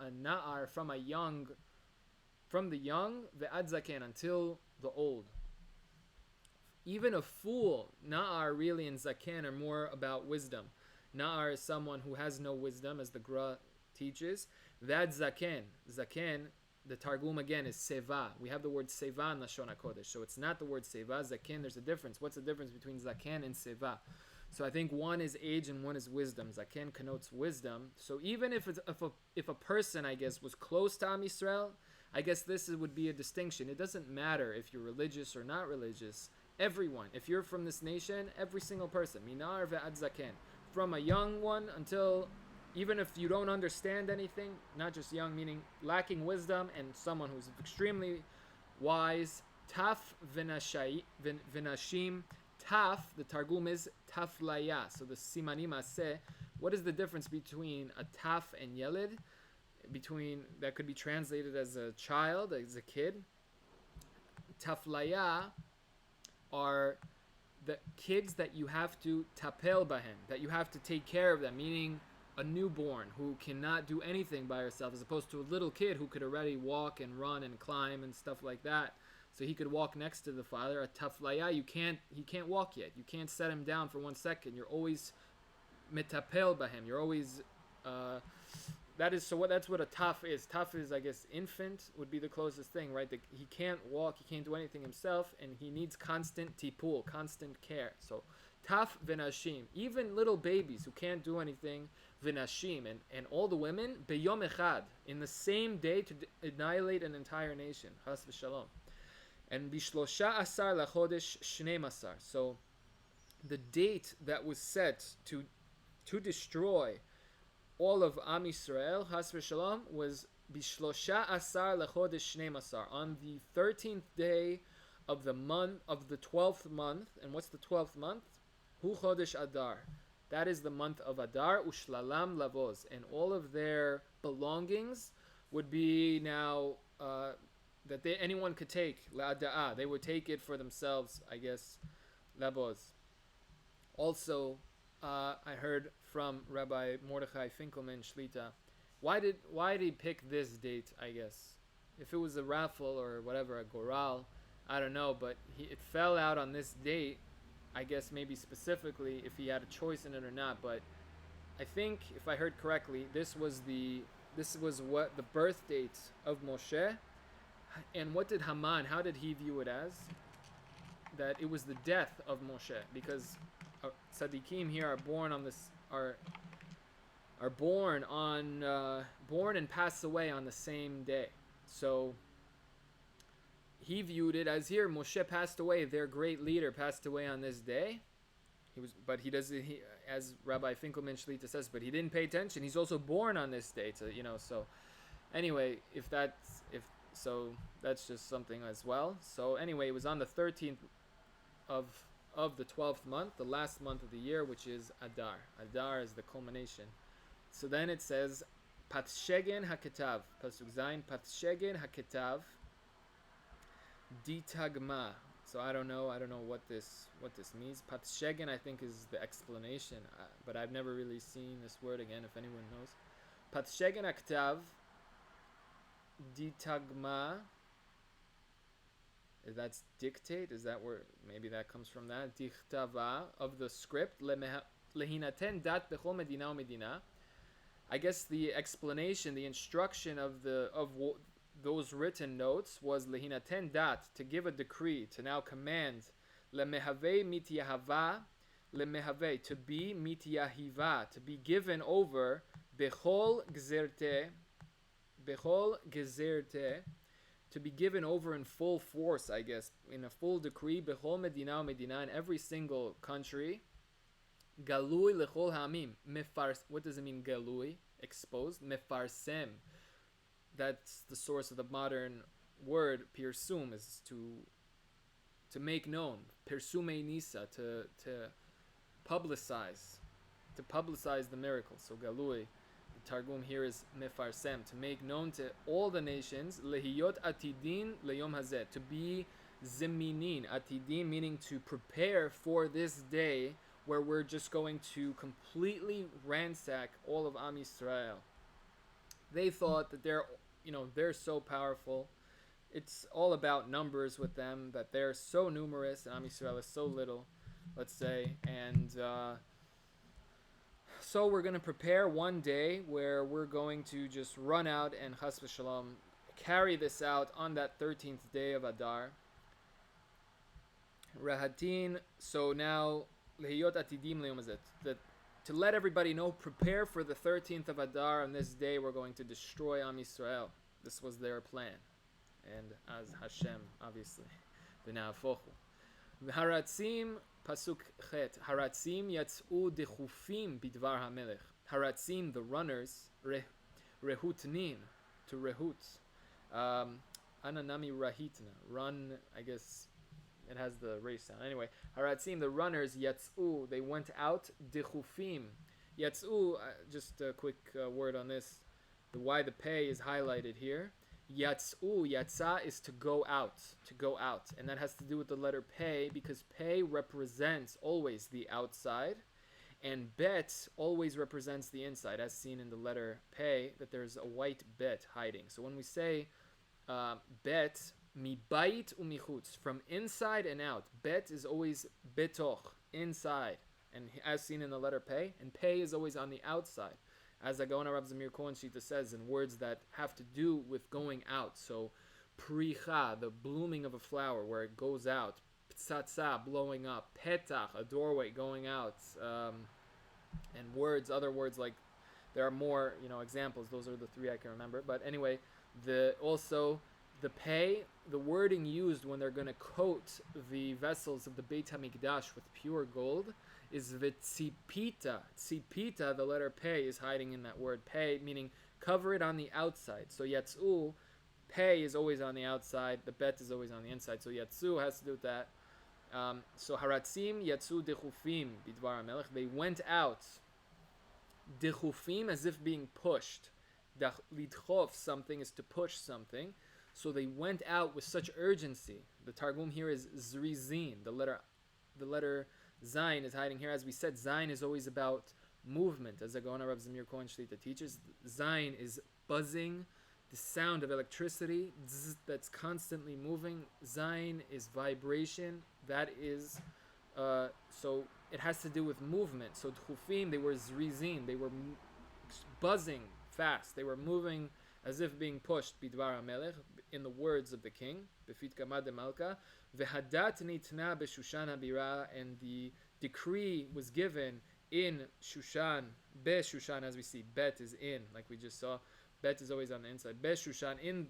the young Ve'ad Zaken, until the old. Even a fool, Na'ar really and Zaken are more about wisdom. Na'ar is someone who has no wisdom, as the Gra teaches. That Zaken, the Targum again is Seva. We have the word Seva in Lashon HaKodesh. So it's not the word Seva. Zaken, there's a difference. What's the difference between Zaken and Seva? So I think one is age and one is wisdom. Zaken connotes wisdom. So even if a person, I guess, was close to Am Yisrael, I guess this would be a distinction. It doesn't matter if you're religious or not religious. Everyone, if you're from this nation, every single person, Minar ve'ad Zaken, from a young one until, even if you don't understand anything, not just young, meaning lacking wisdom, and someone who's extremely wise, taf v'nashim, taf, the Targum is taflaya. So the simanim aseh, what is the difference between a taf and yelid? between that could be translated as a child, as a kid. Taflaya are the kids that you have to tapel bahem, that you have to take care of them, meaning a newborn who cannot do anything by herself, as opposed to a little kid who could already walk and run and climb and stuff like that. So he could walk next to the father. A taflaya, he can't walk yet. You can't set him down for 1 second. You're always metapel bahem. You're always that's what a taf is. Taf is, I guess, infant would be the closest thing, right? He can't walk, he can't do anything himself, and he needs constant tipul, constant care. So taf v'nashim, even little babies who can't do anything, v'nashim, and all the women, beyom echad, in the same day to annihilate an entire nation, chas v'shalom. And bishlosha asar lachodesh shnei masar. So the date that was set to destroy all of Am Yisrael, Chas v'Shalom, was Bishlosha Asar Lechodesh Shnei Masar, on the 13th day of the month, of the 12th month. And what's the 12th month? Hu Chodesh Adar. That is the month of Adar, Ushlalam Lavoz. And all of their belongings would be now, that anyone could take, La'ada'ah. They would take it for themselves, I guess, Lavoz. Also, I heard from Rabbi Mordechai Finkelman Shlita, why did he pick this date? I guess if it was a raffle or whatever, a goral, I don't know, but it fell out on this date. I guess maybe specifically if he had a choice in it or not. But I think if I heard correctly, this was what the birth date of Moshe. And what did Haman? How did he view it as? That it was the death of Moshe, because tzaddikim here are born on this are born and pass away on the same day. So he viewed it as here Moshe passed away, their great leader passed away on this day. As Rabbi Finkelman Shlita says, but he didn't pay attention. He's also born on this day, so anyway, that's just something as well. So anyway, it was on the 13th of the 12th month, the last month of the year, which is Adar. Adar is the culmination. So then it says, Patshegen HaKetav, Pasuk Zayin, Patshegen HaKetav, Ditagma. So I don't know what this means. Patshegen, I think, is the explanation, but I've never really seen this word again, if anyone knows. Patshegen HaKetav, Ditagma. That's dictate. Is that where maybe that comes from? That dichtava, of the script, lehinaten dat bechol medina o medina. I guess the explanation, the instruction of those written notes was lehinaten dat, to give a decree, to now command, lemehave mityahava, lemehave, to be mityahiva, to be given over, bechol gzerte, to be given over in full force, I guess, in a full decree, bechol medina o medina, in every single country. Galui lechol ha'amim. What does it mean, galui? Exposed. Mefarsem. That's the source of the modern word, pirsum, is to make known. Pirsume nisa, to publicize the miracle. So galui. Targum here is mefarsem, to make known to all the nations, lehiyot atidin leyom hazeh, to be ziminin, atidin meaning to prepare for this day where we're just going to completely ransack all of Am Yisrael. They thought that they're so powerful. It's all about numbers with them, that they're so numerous and Am Yisrael is so little, let's say, and so we're going to prepare one day where we're going to just run out and chas v'shalom carry this out on that 13th day of Adar. Rahatin, so now lehiyot atidim leyom hazeh, that to let everybody know, prepare for the 13th of Adar. On this day we're going to destroy Am Yisrael. This was their plan, and as Hashem, obviously. V'na'afochu v'haratzim. Pasuk Chet, Haratzim yatz'u dechufim bidvar hamelech. Haratzim, the runners, rehutnin, to rehut. Ananami rahitna, run, I guess it has the race sound. Anyway, Haratzim, the runners, yatz'u, they went out, dechufim. Yatz'u, just a quick word on this. why the pei is highlighted here. Yatz'u, yatsa is to go out, and that has to do with the letter pei, because pei represents always the outside, and bet always represents the inside, as seen in the letter pei, that there's a white bet hiding. So when we say bet, mi bait umichutz, from inside and out, bet is always betoch, inside, and as seen in the letter pei, and pei is always on the outside, as the Gaon Rab Zamir Cohen Shita says in words that have to do with going out. So pricha, the blooming of a flower where it goes out, ptsatsa, blowing up, petach, a doorway going out, and other words like, there are more, examples. Those are the three I can remember. But anyway, the pei, the wording used when they're going to coat the vessels of the Beit HaMikdash with pure gold is v'tzipita. Tzipita, the letter pei, is hiding in that word pei, meaning cover it on the outside. So yatz'u, pei is always on the outside, the bet is always on the inside. So yatz'u has to do with that. So haratzim yatzu dechufim bidvar hamelech. They went out dechufim, as if being pushed. Lidchof, something is to push something. So they went out with such urgency. The Targum here is zrizin. The letter zayin is hiding here. As we said, zayin is always about movement. As the Gaon Rab Zamir Cohen Shlita teaches, zayin is buzzing, the sound of electricity that's constantly moving. Zayin is vibration. That is, so it has to do with movement. So Tchufim, they were zrizin. They were buzzing fast. They were moving as if being pushed. Bidvar HaMelech, in the words of the king. Befit Kamad de Malka. Vehadat nitna b'Shushan habira, and the decree was given in Shushan, Shushan, as we see. Bet is in, like we just saw. Bet is always on the inside. Shushan, in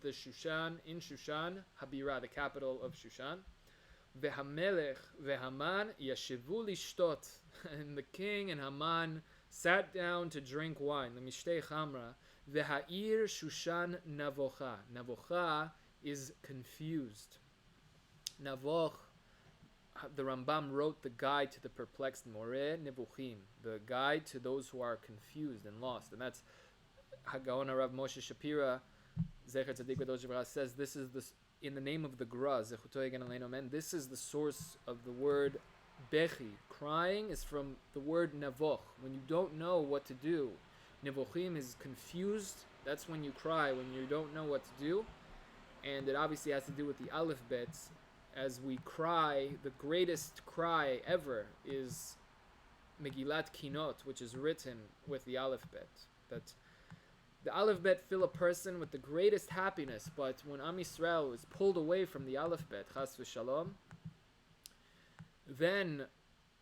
Shushan habira, the capital of Shushan. Vehamelech veHaman yashivu lishtot, and the king and Haman sat down to drink wine. Lemishtei chamra. Veha'ir Shushan navocha. Navocha is confused. Navoch, the Rambam wrote the guide to the perplexed, More Nevuchim, the guide to those who are confused and lost. And that's Hagaon Rav Moshe Shapira, Zecher Tzadik V'Dosh V'Ra, says this is in the name of the Gra, Zechuto Yegen Aleinu Amen. This is the source of the word Bechi. Crying is from the word Navoch. When you don't know what to do, Nevuchim is confused. That's when you cry, when you don't know what to do. And it obviously has to do with the Aleph bets. As we cry, the greatest cry ever is Megilat Kinot, which is written with the Aleph bet. That the Aleph bet fill a person with the greatest happiness, but when Am Yisrael is pulled away from the Aleph bet, Chas v'Shalom, then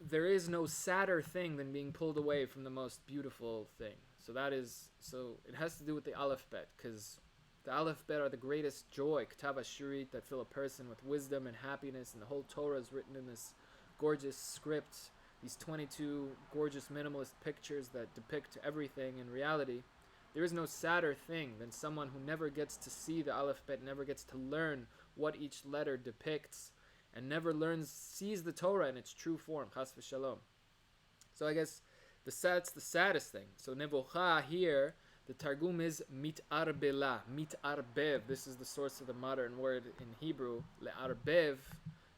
there is no sadder thing than being pulled away from the most beautiful thing. So it has to do with the Aleph bet, because the Aleph Bet are the greatest joy, Ketav Ashurit, that fill a person with wisdom and happiness, and the whole Torah is written in this gorgeous script, these 22 gorgeous minimalist pictures that depict everything in reality. There is no sadder thing than someone who never gets to see the Aleph Bet, never gets to learn what each letter depicts, and never sees the Torah in its true form, Chas v'Shalom. So I guess that's the saddest thing. So Nevocha here, the Targum is mit'arbela, mit'arbev. This is the source of the modern word in Hebrew. Le'arbev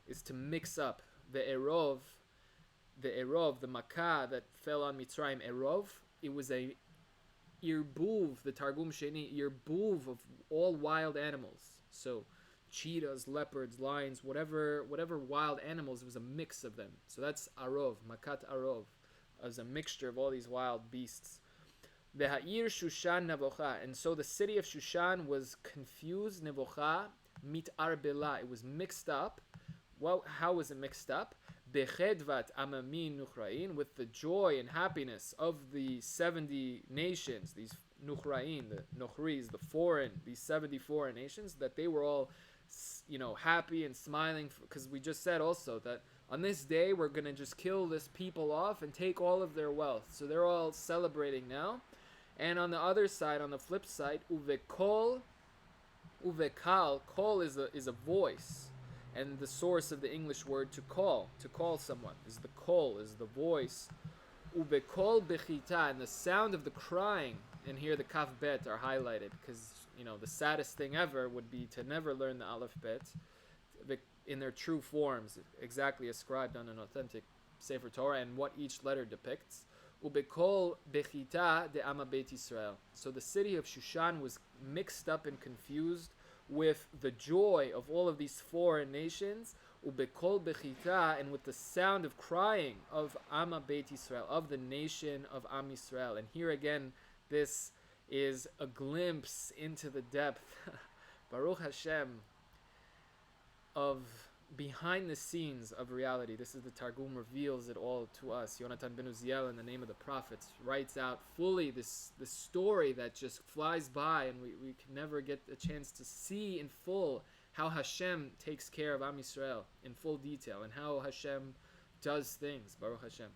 is to mix up. The erov, the makkah that fell on Mitzrayim, erov, it was a irbuv, the Targum Sheni, irbuv of all wild animals. So cheetahs, leopards, lions, whatever wild animals, it was a mix of them. So that's arov, makat arov, as a mixture of all these wild beasts. V'ha'ir Shushan navocha, and so the city of Shushan was confused, nevocha, mit'arbela, it was mixed up. Well, how was it mixed up? Bechedvat amamin nuchrain, with the joy and happiness of the 70 nations, these nuchrain, the nochris, these 70 foreign nations, that they were all, happy and smiling, because we just said also that on this day we're going to just kill this people off and take all of their wealth. So they're all celebrating now. And on the other side, on the flip side, uvekal, kol is a voice, and the source of the English word to call someone is the kol, is the voice. Uvekol bechita, and the sound of the crying and here the kaf bet are highlighted because the saddest thing ever would be to never learn the aleph bet in their true forms, exactly ascribed on an authentic Sefer Torah and what each letter depicts. Ubekol bechita de Ama Beit Yisrael. So the city of Shushan was mixed up and confused with the joy of all of these foreign nations. Ubekol bechita, and with the sound of crying of Ama Beit Yisrael, of the nation of Am Yisrael. And here again, this is a glimpse into the depth, Baruch Hashem, of behind the scenes of reality. This is the Targum reveals it all to us. Yonatan ben Uziel, in the name of the prophets, writes out fully this story that just flies by, and we can never get a chance to see in full how Hashem takes care of Am Yisrael in full detail, and how Hashem does things. Baruch Hashem.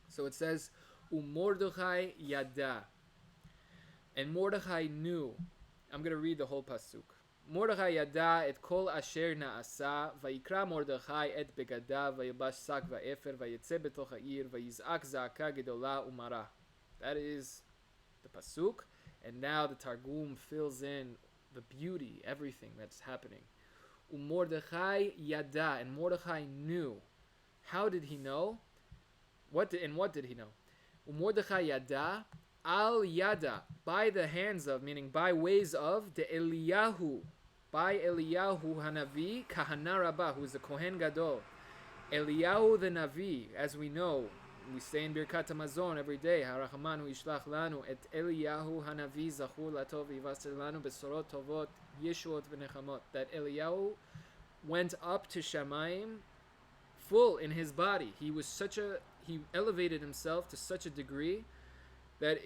So it says, Mordechai yada, and Mordechai knew. I'm going to read the whole pasuk. Mordechai yada et kol asher na'asa, vayikra Mordechai et begadav, vayibash sak va'efer, vayetze betoch ha'ir, vayizak za'aka gedola umara. That is the pasuk, and now the Targum fills in the beauty, everything that's happening. Mordechai yada, and Mordechai knew. How did he know? What did he know? Mordechai yada, al yada, by the hands of, meaning by ways of, the Eliyahu, by Eliyahu Hanavi, Kahana Rabbah, who is the Kohen Gadol. Eliyahu the Navi, as we know, we say in Birkat HaMazon every day, Harachamanu Yishlach Lanu, et Eliyahu Hanavi Zachur Latov Yivasir Lanu Besorot Tovot Yeshuot V'Nechamot, that Eliyahu went up to Shamayim full in his body. He elevated himself to such a degree that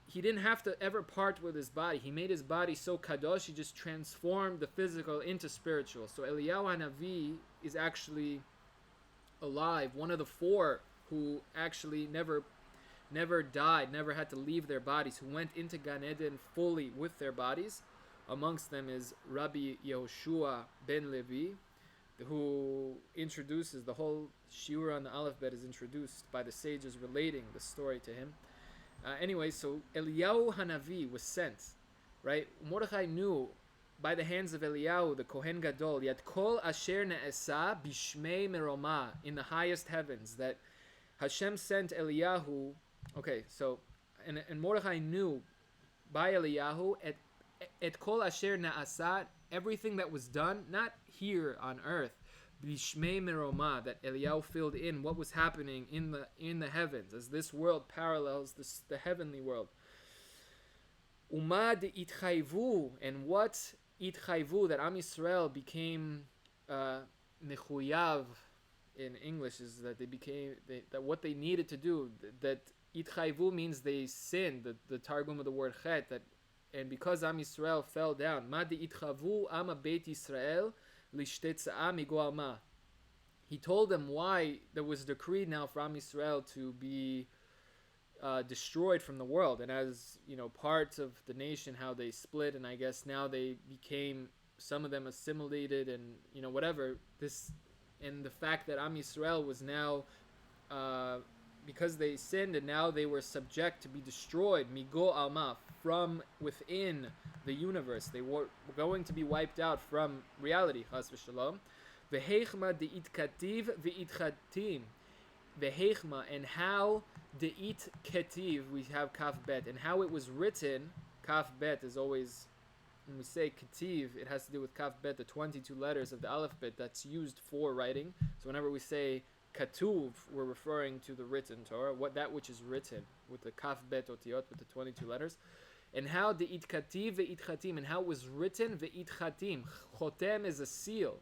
he didn't have to ever part with his body. He made his body so kadosh, he just transformed the physical into spiritual. So Eliyahu Hanavi is actually alive, one of the four who actually never died, never had to leave their bodies, who went into Gan Eden fully with their bodies. Amongst them is Rabbi Yehoshua ben Levi, who introduces the whole shiur on the Aleph Bet is introduced by the sages relating the story to him. Anyway, so Eliyahu Hanavi was sent, right? Mordechai knew by the hands of Eliyahu, the Kohen Gadol, Yat Kol Asher Ne'esa Bishmei Meroma, in the highest heavens, that Hashem sent Eliyahu. Okay, so and Mordechai knew by Eliyahu et Kol Asher Ne'asa, everything that was done, not here on earth, Bishmei Meroma, that Eliyahu filled in what was happening in the heavens, as this world parallels the heavenly world. Umad itchayvu, and what itchayvu, that Am Yisrael became mechuyav in English, is that that what they needed to do, that itchayvu means they sinned, the Targum of the word chet, that, and because Am Yisrael fell down, Mad itchavu Ama Beit Yisrael lishtetza'a migo'alma. He told them why there was decreed now for Am Yisrael to be destroyed from the world, and as parts of the nation, how they split, and I guess now they became, some of them assimilated, and whatever this, and the fact that Am Yisrael was now because they sinned, and now they were subject to be destroyed, migo alma, from within the universe. They were going to be wiped out from reality, chas v'shalom. V'heichma de'it ve'it V'heichma, and how de'it ketiv, we have kaf bet, and how it was written. Kaf bet is always, when we say ketiv, it has to do with kaf bet, the 22 letters of the aleph bet that's used for writing. So whenever we say katuv, we're referring to the written Torah, that which is written, with the kaf bet otiot, with the 22 letters. And how the it kativ ve'it chatim, and how it was written ve'it chatim. Chotem is a seal.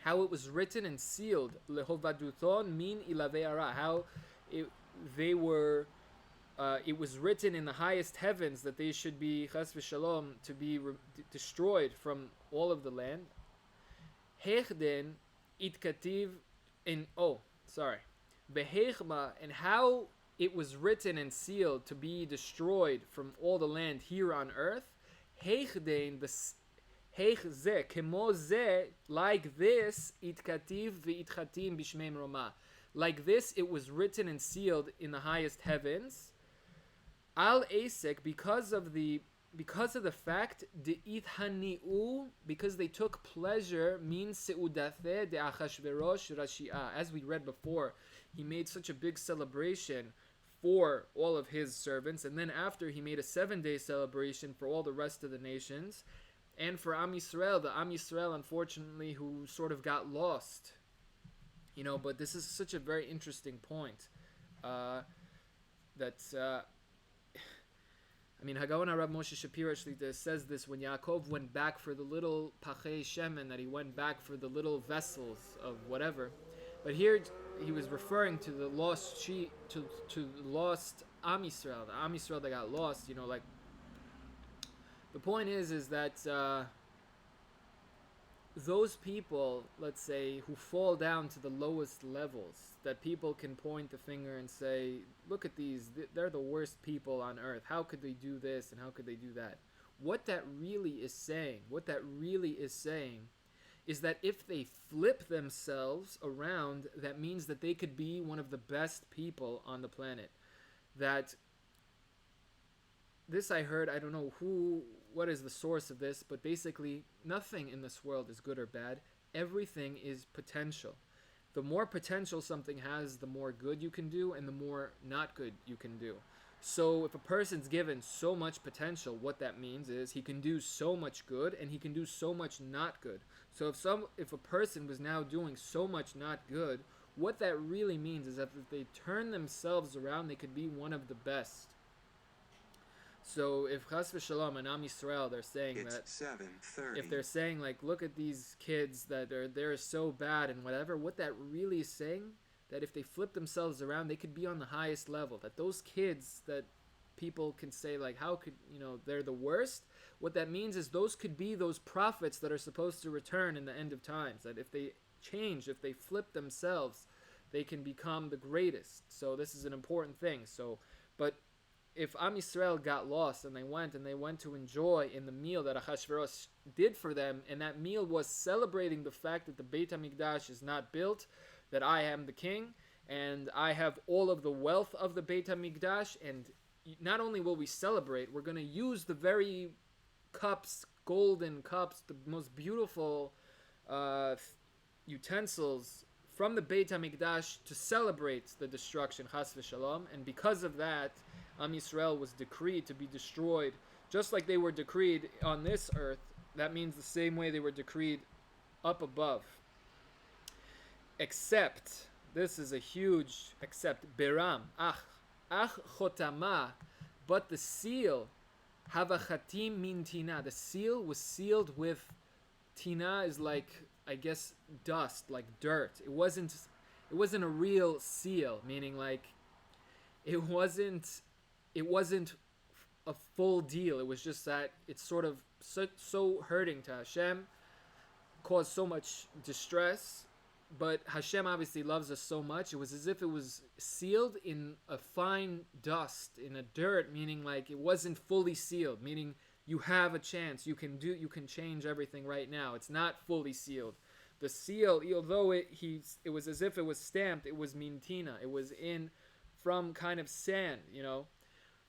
How it was written and sealed. Lehovaduton min ilavei ara. How it was written in the highest heavens that they should be chas v'shalom, to be destroyed from all of the land. Hechden it kativ Behechma, and how it was written and sealed to be destroyed from all the land here on earth. Hechden, Hechze, Kemoze, like this, itkativ ve'itchatim bishmei roma. Like this, it was written and sealed in the highest heavens. Al Asik, because of the fact de ithaniu, because they took pleasure, means seudathe de Achashverosh Rashia. As we read before, he made such a big celebration for all of his servants, and then after he made a 7-day celebration for all the rest of the nations, and for Am Yisrael, the Am Yisrael, unfortunately, who sort of got lost. But this is such a very interesting point. Hagaon Rab Moshe Shapira Shlita says this when Yaakov went back for the little Pachei Shemen, that he went back for the little vessels of whatever. But here he was referring to the lost sheep, to the lost Am Yisrael, the Am Yisrael that got lost. The point is that those people, let's say, who fall down to the lowest levels, that people can point the finger and say, look at these, they're the worst people on earth. How could they do this and how could they do that? What that really is saying is that if they flip themselves around, that means that they could be one of the best people on the planet. That this I heard, I don't know what is the source of this, but basically nothing in this world is good or bad. Everything is potential. The more potential something has, the more good you can do and the more not good you can do. So if a person's given so much potential, what that means is he can do so much good and he can do so much not good. So if a person was now doing so much not good, what that really means is that if they turn themselves around, they could be one of the best. So if Chas v'Shalom and Am Yisrael, they're saying it's that 7:30. If they're saying like, look at these kids that they're so bad and whatever, what that really is saying, that if they flip themselves around, they could be on the highest level. That those kids that people can say like, how could they're the worst? What that means is those could be those prophets that are supposed to return in the end of times. That if they change, if they flip themselves, they can become the greatest. So this is an important thing. But if Am Yisrael got lost and they went to enjoy in the meal that Achashverosh did for them, and that meal was celebrating the fact that the Beit HaMikdash is not built, that I am the king, and I have all of the wealth of the Beit HaMikdash, and not only will we celebrate, we're going to use the very cups, golden cups, the most beautiful utensils from the Beit HaMikdash to celebrate the destruction, Chas v'Shalom, and because of that, Am Yisrael was decreed to be destroyed, just like they were decreed on this earth. That means the same way they were decreed up above. Except, this is a huge except, Beram, Ach Chotama, but the seal, Havachatim min Tina, the seal was sealed with, Tina is like, I guess, dust, like dirt. It wasn't a real seal, meaning like, it wasn't a full deal. It was just that it's sort of so hurting to Hashem, caused so much distress, but Hashem obviously loves us so much. It was as if it was sealed in a fine dust, in a dirt, meaning like it wasn't fully sealed, meaning you have a chance, you can change everything right now. It's not fully sealed. The seal, although it was as if it was stamped, it was mintina, it was from kind of sand,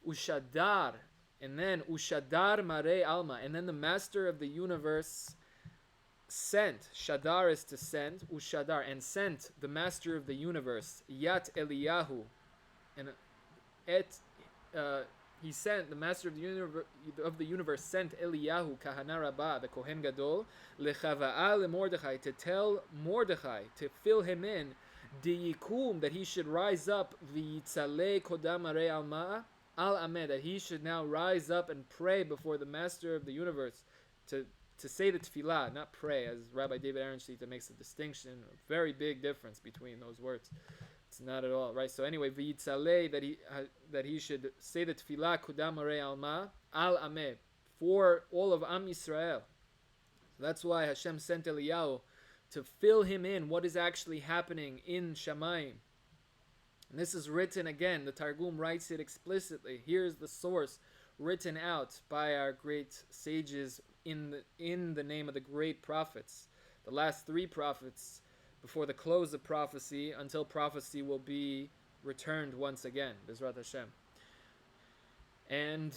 Ushadar, and then Ushadar Mare Alma, and then the Master of the Universe sent. Shadar is to send. Ushadar, and sent the Master of the Universe, Yat Eliyahu, and he sent the Master of the Universe sent Eliyahu Kahana Rabbah, the Kohen Gadol, lechava'ah leMordechai, to tell Mordechai, to fill him in, diyikum, that he should rise up, v'yitzalei kodam Mare Alma Al Ameh, that he should now rise up and pray before the Master of the Universe, to say the tefillah, not pray, as Rabbi David Aaronstein makes a distinction, a very big difference between those words. It's not at all, right? So anyway, v'yitzalei, that he should say the tefillah, kudam arei alma, al ameh, for all of Am Yisrael. So that's why Hashem sent Eliyahu to fill him in what is actually happening in Shamayim. And this is written again, the Targum writes it explicitly. Here's the source written out by our great sages in the name of the great prophets, the last 3 prophets before the close of prophecy, until prophecy will be returned once again, Bezrat Hashem. And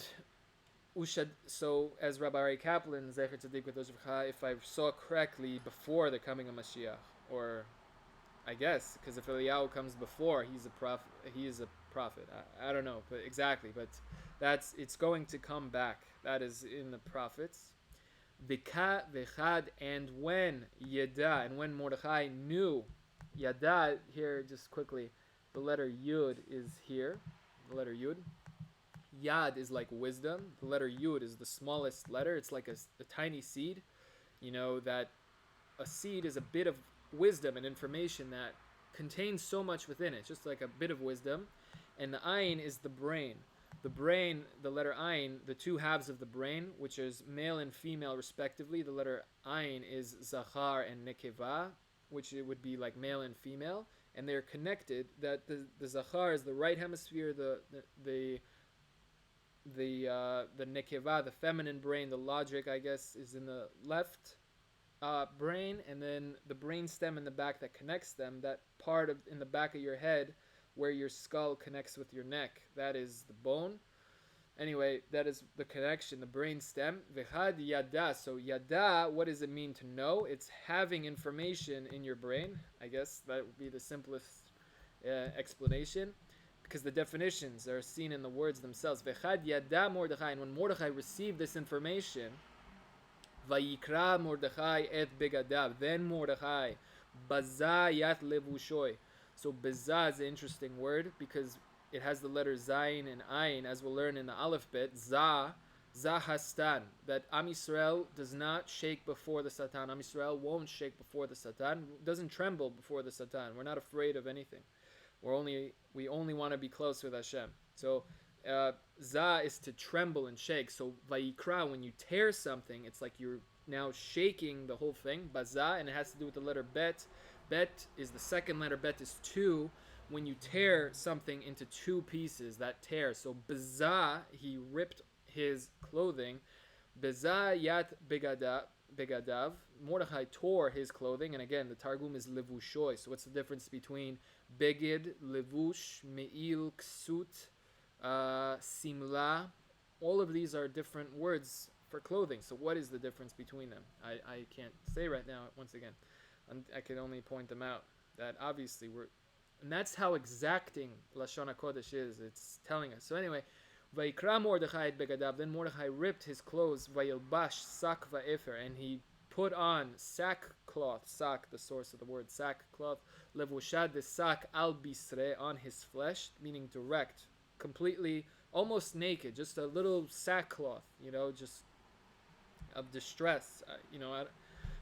so as Rabbi Ari Kaplan, Zecher Tzaddik V'Dosh V'cha, if I saw correctly, before the coming of Mashiach, or I guess, because if Eliyahu comes before, he's a prophet. He is a prophet. I don't know, but exactly. But it's going to come back. That is in the prophets. V'ka v'chad, and when Yada, and when Mordechai knew, Yada here just quickly, the letter Yud is here. The letter Yud. Yad is like wisdom. The letter Yud is the smallest letter. It's like a tiny seed. You know that a seed is a bit of wisdom and information that contains so much within it, just like a bit of wisdom. And the ayin is the brain. The brain, the letter ayin, the two halves of the brain, which is male and female respectively. The letter ayin is zachar and nekeva, which it would be like male and female, and they're connected. That the zachar is the right hemisphere, the nekeva, the feminine brain, the logic, I guess, is in the left brain, and then the brain stem in the back that connects them, that part of in the back of your head where your skull connects with your neck, that is the bone. Anyway, that is the connection, the brain stem. V'chad yada. So yada, what does it mean to know? It's having information in your brain. I guess that would be the simplest explanation, because the definitions are seen in the words themselves. V'chad yada Mordechai, and when Mordechai received this information, Vayikra Mordechai et begadav, then Mordechai baza yat levushoy. So baza is an interesting word because it has the letters zayin and ayin, as we'll learn in the Aleph bet. Za hastan, that Am Yisrael does not shake before the Satan. Am Yisrael won't shake before the Satan, doesn't tremble before the Satan. We're not afraid of anything. We only want to be close with Hashem. So za is to tremble and shake. So vayikra, when you tear something, it's like you're now shaking the whole thing. Baza, and it has to do with the letter bet. Bet is the second letter. Bet is two. When you tear something into two pieces, that tear. So baza, he ripped his clothing. Baza yat begadav. Mordechai tore his clothing, and again, the Targum is levushoy. So what's the difference between beged, levush, me'il, ksut, simla? All of these are different words for clothing. So what is the difference between them? I can't say right now, once again. I can only point them out. That obviously and that's how exacting Lashon HaKodesh is. It's telling us. So anyway, Vayikra Mordechai et begadav, then Mordechai ripped his clothes, Vayilbash sak va'efer, and he put on sackcloth, sak, the source of the word sackcloth, levushad the sak al bisre, on his flesh, meaning direct, completely, almost naked, just a little sackcloth, just of distress,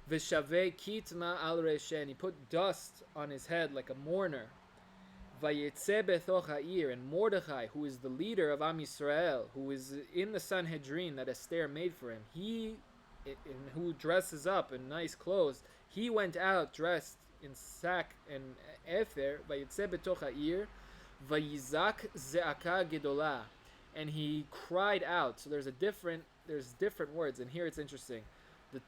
V'shaveh kitma al reshe, and he put dust on his head like a mourner. Vayetze betoch ha'ir, and Mordechai, who is the leader of Am Yisrael, who is in the Sanhedrin that Esther made for him, who dresses up in nice clothes, he went out dressed in sack and efer. Vayetze betoch ha'ir, vayizak ze'aka gedola, and he cried out. So there's different words, and here it's interesting.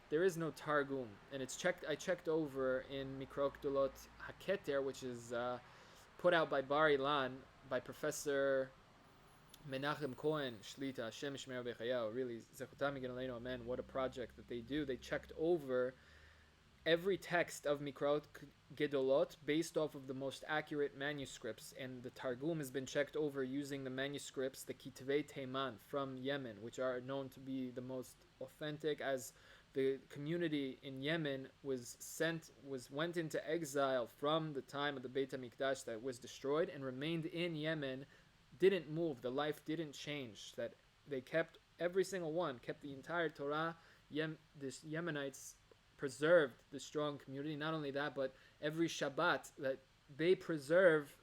There is no Targum, and I checked over in Mikrot Gdolot HaKeter, which is put out by Bar Ilan, by Professor Menachem Cohen Shlita, Hashem Shmer B'Chayahu. Really, Zechutam Yigdalenu Amen. What a project that they do. They checked over every text of Mikrot Gedolot based off of the most accurate manuscripts, and the Targum has been checked over using the manuscripts, the Kitvei Teiman from Yemen, which are known to be the most authentic, as the community in Yemen went into exile from the time of the Beit HaMikdash that was destroyed, and remained in Yemen, didn't move, the life didn't change, that they kept, every single one, kept the entire Torah. The Yemenites preserved the strong community. Not only that, but every Shabbat that they preserve,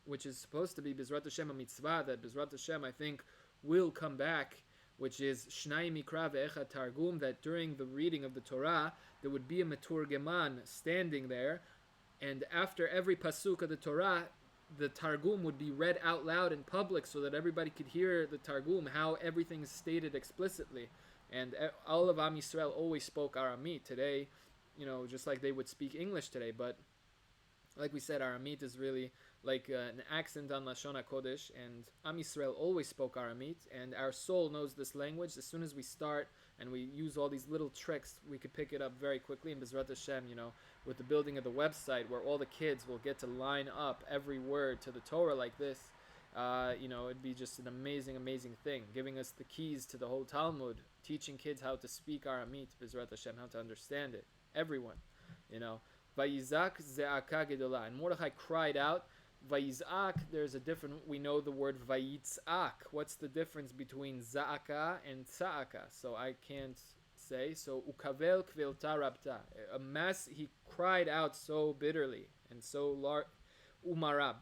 which is supposed to be Bezrat Hashem a mitzvah, that Bezrat Hashem I think will come back, which is Shnai Mikra ve'echad Targum, that during the reading of the Torah, there would be a Meturgeman standing there, and after every pasuk of the Torah, the Targum would be read out loud in public so that everybody could hear the Targum, how everything is stated explicitly. And all of Am Yisrael always spoke Aramite. Today, just like they would speak English today, but Like we said, Aramit is really like an accent on Lashon HaKodesh, and Am Yisrael always spoke Aramit, and our soul knows this language. As soon as we start and we use all these little tricks, we could pick it up very quickly. And Bezrat Hashem, with the building of the website, where all the kids will get to line up every word to the Torah like this, it'd be just an amazing, amazing thing. Giving us the keys to the whole Talmud, teaching kids how to speak Aramit, Bezrat Hashem, how to understand it. Everyone, Vayizak ze'aka gedola. And Mordechai cried out. Vayizak, there's a different, we know the word vayitzak. What's the difference between za'aka and tza'aka? So I can't say. So ukavel kvilta rabta. He cried out so bitterly and so large. Umara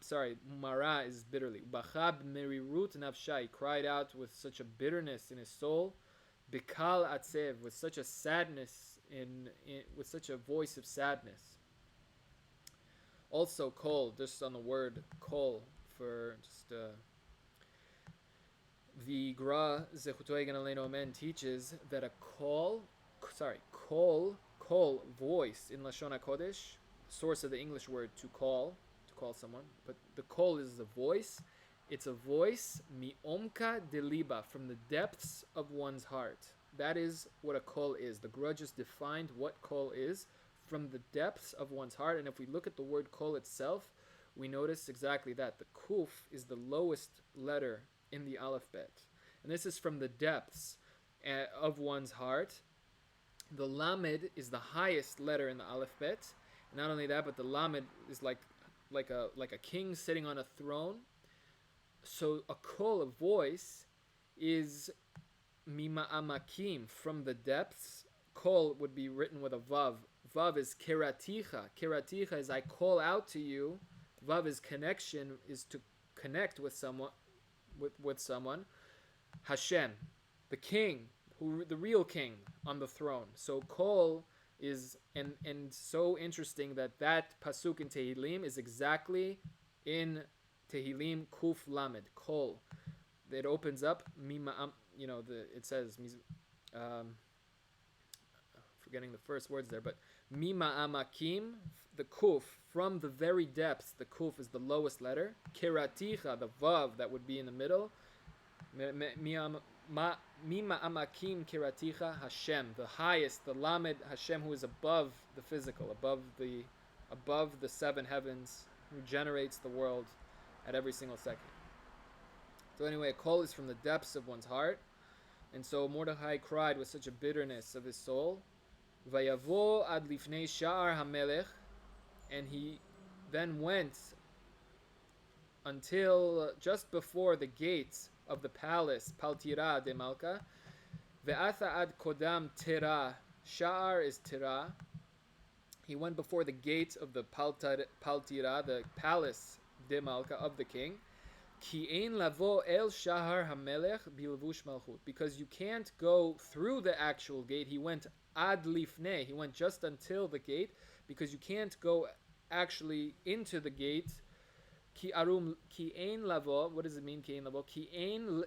is bitterly. Bachab merirut nafsha. He cried out with such a bitterness in his soul. Bikal atzev, with such a sadness, with such a voice of sadness. Also, kol, just on the word kol, for just the Gra Zechuto Egan Aleinu Amen teaches that a kol, voice in Lashon HaKodesh, source of the English word to call someone, but the kol is a voice. It's a voice mi'omka deliba, from the depths of one's heart. That is what a kol is. The Gra just defined what kol is, from the depths of one's heart. And if we look at the word kol itself, we notice exactly that. The kuf is the lowest letter in the alphabet. And this is from the depths of one's heart. The lamed is the highest letter in the alphabet. And not only that, but the lamed is like a king sitting on a throne. So a kol, a voice, is mima amakim, from the depths. Kol would be written with a vav. Vav is keraticha. Keraticha is I call out to you. Vav is connection, is to connect with someone. With someone. Hashem, the king, the real king on the throne. So kol is, and so interesting that pasuk in Tehillim is exactly in Tehillim Kuf Lamed, kol. It opens up mima. It says. Forgetting the first words there, but mima amakim, the kuf, from the very depths. The kuf is the lowest letter. Keraticha, the vav that would be in the middle. Mima amakim keraticha Hashem, the highest, the lamed Hashem, who is above the physical, above the seven heavens, who generates the world at every single second. So anyway, a kol is from the depths of one's heart, and so Mordechai cried with such a bitterness of his soul. Vayavo ad lifnei sha'ar hamelech, and he then went until just before the gates of the palace, Paltira de Malka. Ve'atha ad kodam tira, sha'ar is tira. He went before the gate of the Paltira, the palace de Malka of the king. Ki ein lavo el shahar hamelech bilvush malchut, because you can't go through the actual gate. He went ad lifnei, he went just until the gate, because you can't go actually into the gate. Ki ein lavo, what does it mean? Ki ein lavo, ki ein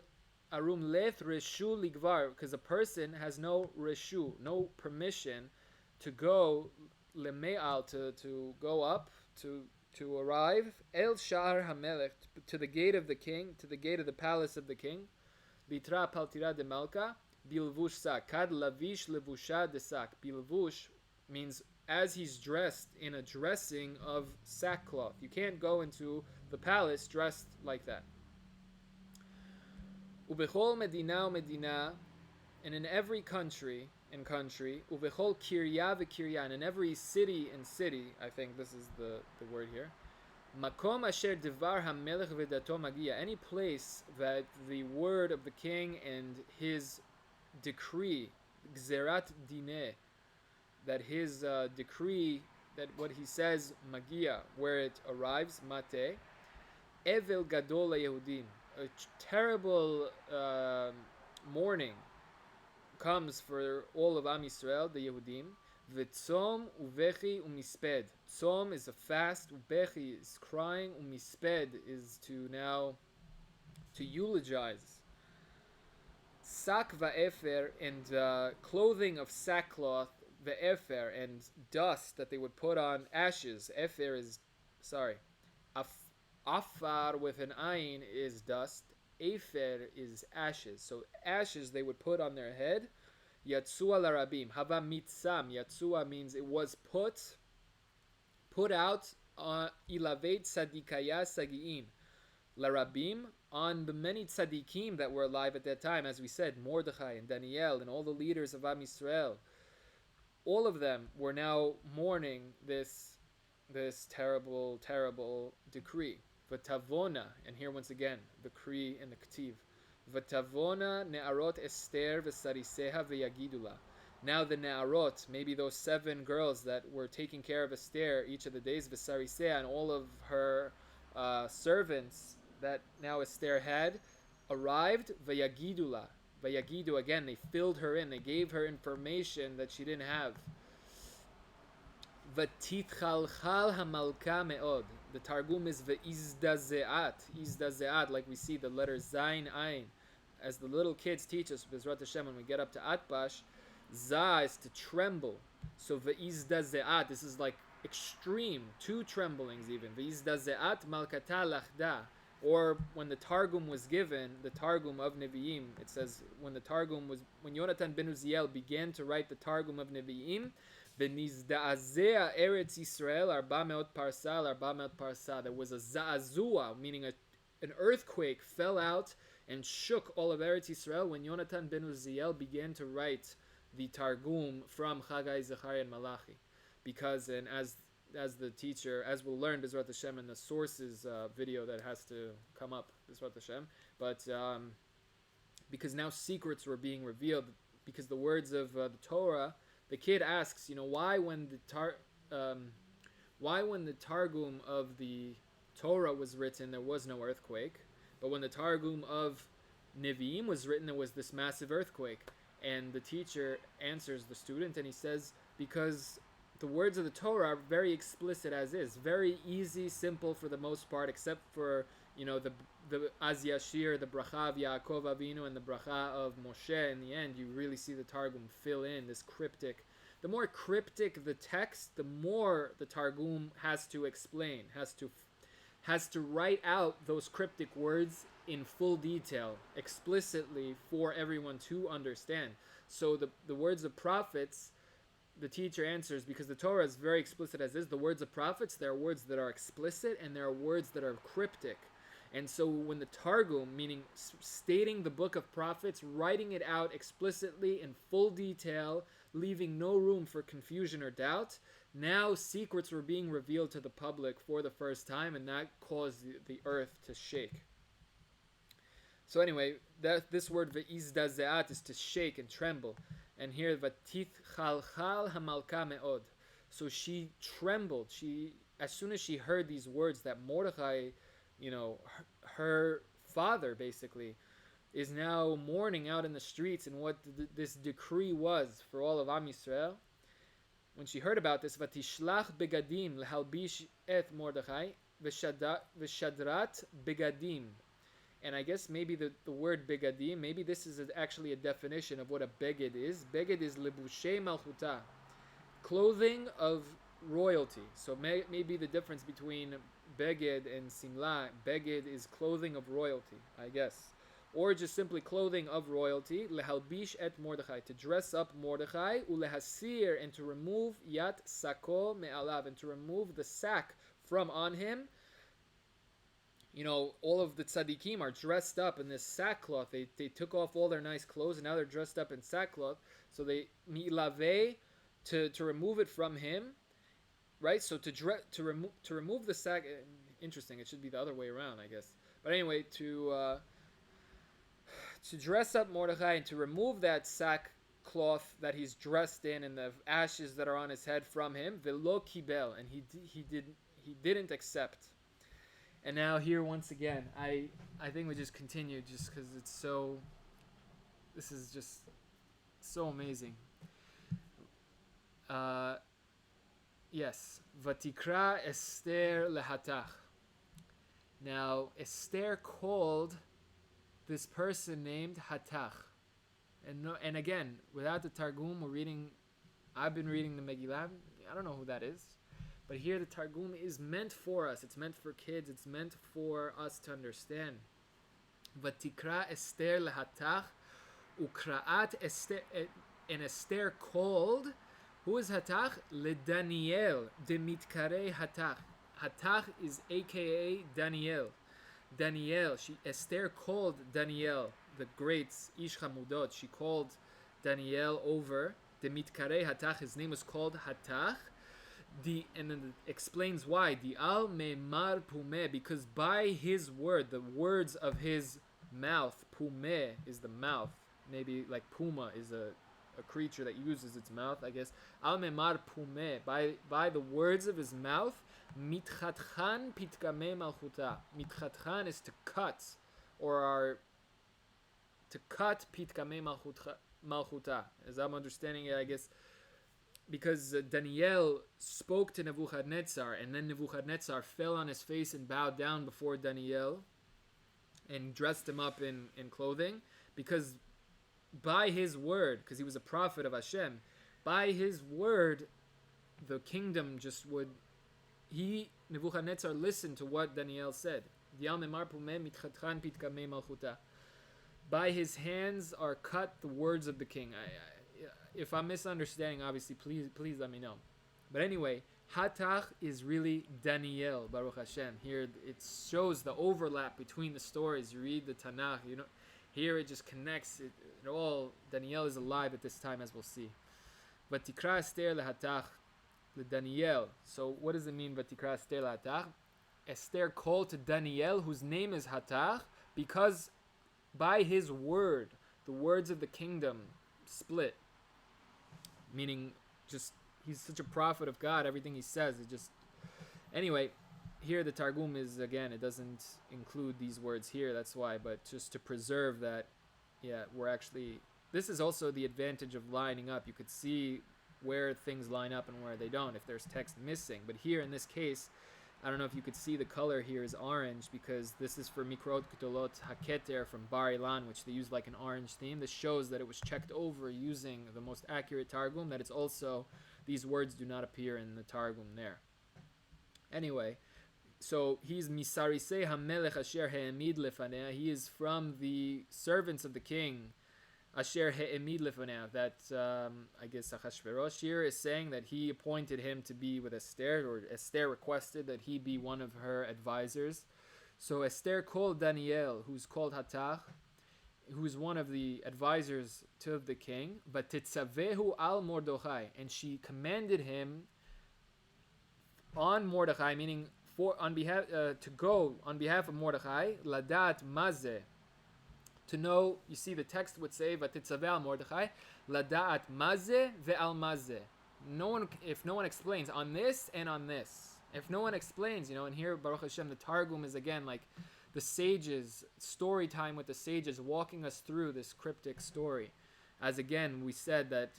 arum leth reshu ligvar, because a person has no reshu, no permission to go leme'al, to go up, to arrive el sha'ar hamelech, to the gate of the king, to the gate of the palace of the king. Bitra paltira de malka bilvush sak, kad lavish levusha de sak. Bilvush means as he's dressed in a dressing of sackcloth. You can't go into the palace dressed like that. Ubechol medina, and in every country, ubechol kirya v'kirya, and in every city, I think this is the word here. Makom asher devar hamelech v'dato magia, any place that the word of the king and his decree, gzerat dineh, that his decree, that what he says, magia, where it arrives, mate, evel gadol Yehudim, a terrible mourning comes for all of Am Yisrael, the Yehudim. V'tzom uvechi umisped. Tzom is a fast, uvechi is crying, umisped is to eulogize. Sak va'efer, and clothing of sackcloth, ve'efer, and dust that they would put on ashes. Efer is sorry. Afar with an ayin is dust. Efer is ashes. So ashes they would put on their head. Yatsua larabim. Hava mitzam. Yatsua means it was put out ilavet tzadikaya sagiim. Larabim, on the many tzaddikim that were alive at that time, as we said, Mordechai and Daniel and all the leaders of Am Yisrael, all of them were now mourning this terrible, terrible decree. V'tavona, and here once again, the decree in the Ktiv. V'tavona ne'arot Ester v'sariseha v'yagidula. Now the ne'arot, maybe those 7 girls that were taking care of Esther each of the days, v'sariseha, and all of her servants that now Esther had, arrived, v'yagidula. Vayagidu, again, they filled her in, they gave her information that she didn't have. V'titchalchal hamalka me'od. The Targum is ve'izdazeat. Izdazeat, like we see the letter Zayin Ayin. As the little kids teach us, B'ezrat Hashem, when we get up to Atbash, Za is to tremble. So ve'izdazeat, this is like extreme, 2 tremblings even. Ve'izdazeat malkata lachda. Or when the Targum was given, the Targum of Nevi'im, it says when Yonatan ben Uziel began to write the Targum of Nevi'im, v'nizda'azea Eretz Yisrael arba meot parsa. There was a za'azua, meaning an earthquake fell out and shook all of Eretz Yisrael when Yonatan ben Uziel began to write the Targum from Chagai, Zechariah, and Malachi. Because, and as the teacher, as we'll learn B'ezrat Hashem in the sources video that has to come up, B'ezrat Hashem, but because now secrets were being revealed, because the words of the Torah, the kid asks, why when the Targum of the Torah was written, there was no earthquake, but when the Targum of Nevi'im was written, there was this massive earthquake. And the teacher answers the student, and he says, because the words of the Torah are very explicit as is, very easy, simple for the most part, except for the Az Yashir, the bracha of Yaakov Avinu, and the bracha of Moshe. In the end, you really see the Targum fill in this cryptic. The more cryptic the text, the more the Targum has to explain, has to write out those cryptic words in full detail, explicitly for everyone to understand. So the words of prophets, the teacher answers, because the Torah is very explicit as is, the words of prophets, there are words that are explicit and there are words that are cryptic. And so when the Targum, meaning stating the book of prophets, writing it out explicitly in full detail, leaving no room for confusion or doubt, now secrets were being revealed to the public for the first time, and that caused the earth to shake. So anyway, this word ve'izdazeat is to shake and tremble. And here, vatith chalchal hamalka me'od. So she trembled. As soon as she heard these words that Mordechai, her father basically, is now mourning out in the streets, and what this decree was for all of Am Yisrael. When she heard about this, vatishlach begadim lehalbish et Mordechai v'shadrat begadim. And I guess maybe the word begadim, maybe this is actually a definition of what a beged is. Beged is lebushe malchuta, clothing of royalty. So maybe the difference between beged and simla, beged is clothing of royalty, I guess. Or just simply clothing of royalty, lehalbish et Mordechai, to dress up Mordechai, ulehasir, and to remove yat sako me'alav, and to remove the sack from on him. All of the tzaddikim are dressed up in this sackcloth. They took off all their nice clothes, and now they're dressed up in sackcloth. So they mi'ilave, to remove it from him, right? So to remove the sack. Interesting. It should be the other way around, I guess. But anyway, to dress up Mordechai and to remove that sackcloth that he's dressed in and the ashes that are on his head from him, velo kibel, and he didn't accept. And now here once again, I think we just continue just because this is just so amazing. Yes, Vatikra Ester lehatach. Now Esther called this person named Hatach, and again, without the Targum, I've been reading the Megilath. I don't know who that is, But here the Targum is meant for us. It's meant for kids. It's meant for us to understand. Vatikra Ester lehatach ukraat Ester, and Esther called, who is Hatach? LeDaniel de mitkare Hatach. Hatach is aka Daniel. Daniel, Esther called Daniel, the great Ish Hamudot. She called Daniel over. De mitkare Hatach. His name was called Hatach. And then it explains why. The al memar pumeh, because by his word, the words of his mouth, pumeh is the mouth. Maybe like puma is a creature that uses its mouth, I guess. Al memar pumeh, by the words of his mouth, mitchatchan pitkame malchuta. Mitchatchan is to cut, to cut pitkame malchuta. As I'm understanding it, I guess, because Daniel spoke to Nebuchadnezzar, and then Nebuchadnezzar fell on his face and bowed down before Daniel and dressed him up in clothing, because by his word, because he was a prophet of Hashem, by his word, the kingdom just would, Nebuchadnezzar listened to what Daniel said. By his hands are cut the words of the king. If I'm misunderstanding, obviously, please let me know. But anyway, Hatach is really Daniel, Baruch Hashem. Here it shows the overlap between the stories. You read the Tanakh, here it just connects it all. Daniel is alive at this time, as we'll see. Vatikra Ester lehatach leDaniel. So what does it mean, Vatikra Ester lehatach? Esther called to Daniel, whose name is Hatach, because by his word, the words of the kingdom split. Meaning, just, he's such a prophet of God, everything he says, it just... Anyway, here the Targum is, again, it doesn't include these words here, that's why, but just to preserve that, we're actually... This is also the advantage of lining up. You could see where things line up and where they don't, if there's text missing. But here, in this case, I don't know if you could see the color here is orange, because this is for Mikrot Ketolot HaKeter from Bar Ilan, which they use like an orange theme. This shows that it was checked over using the most accurate Targum, that it's also, these words do not appear in the Targum there. Anyway, so he's Misarisei HaMelech Asher He'emid Lefanea. He is from the servants of the king, Asher He'emid Lefanea, that I guess Achashverosh here is saying that he appointed him to be with Esther, or Esther requested that he be one of her advisors. So Esther called Daniel, who's called Hatach, who's one of the advisors to the king, but Tetzavehu al Mordechai, and she commanded him on Mordechai, meaning to go on behalf of Mordechai, Ladat Mazeh, to know. You see, the text would say, "Vatitzaveh al Mordechai, Ladat Mazeh ve'al Mazeh." If no one explains on this and on this, if no one explains, and here Baruch Hashem, the Targum is again like the sages, story time with the sages, walking us through this cryptic story. As again we said that.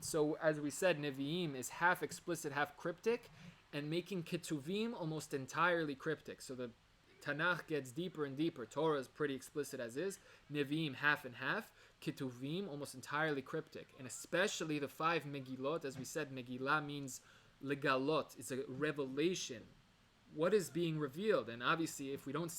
So as we said, Nevi'im is half explicit, half cryptic, and making Ketuvim almost entirely cryptic. So the Tanakh gets deeper and deeper. Torah is pretty explicit as is. Nevi'im half and half. Ketuvim almost entirely cryptic. And especially the 5 Megilot, as we said, Megilah means legalot. It's a revelation. What is being revealed? And obviously, if we don't,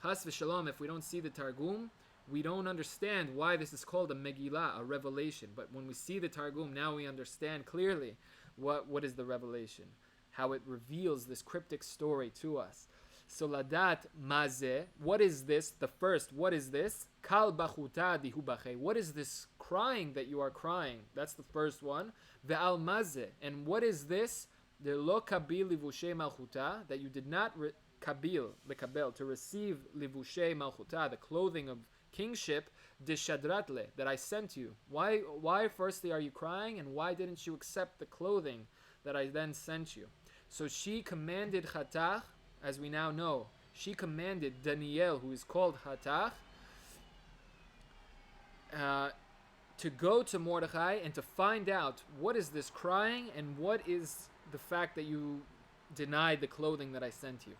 Chas v'shalom, if we don't see the Targum, we don't understand why this is called a Megilah, a revelation. But when we see the Targum, now we understand clearly what is the revelation, how it reveals this cryptic story to us. So Ladat Mazeh, what is this? The first, what is this? Kal bachuta dihu bache. What is this crying that you are crying? That's the first one. Ve'al Mazeh. And what is this? The lo kabil livushe malchuta, that you did not lekabel, to receive livushe malchuta, the clothing of kingship, de shadratle, that I sent you. Why firstly are you crying, and why didn't you accept the clothing that I then sent you? So she commanded Hatach, as we now know, she commanded Daniel, who is called Hatach, to go to Mordechai and to find out what is this crying and what is the fact that you denied the clothing that I sent you.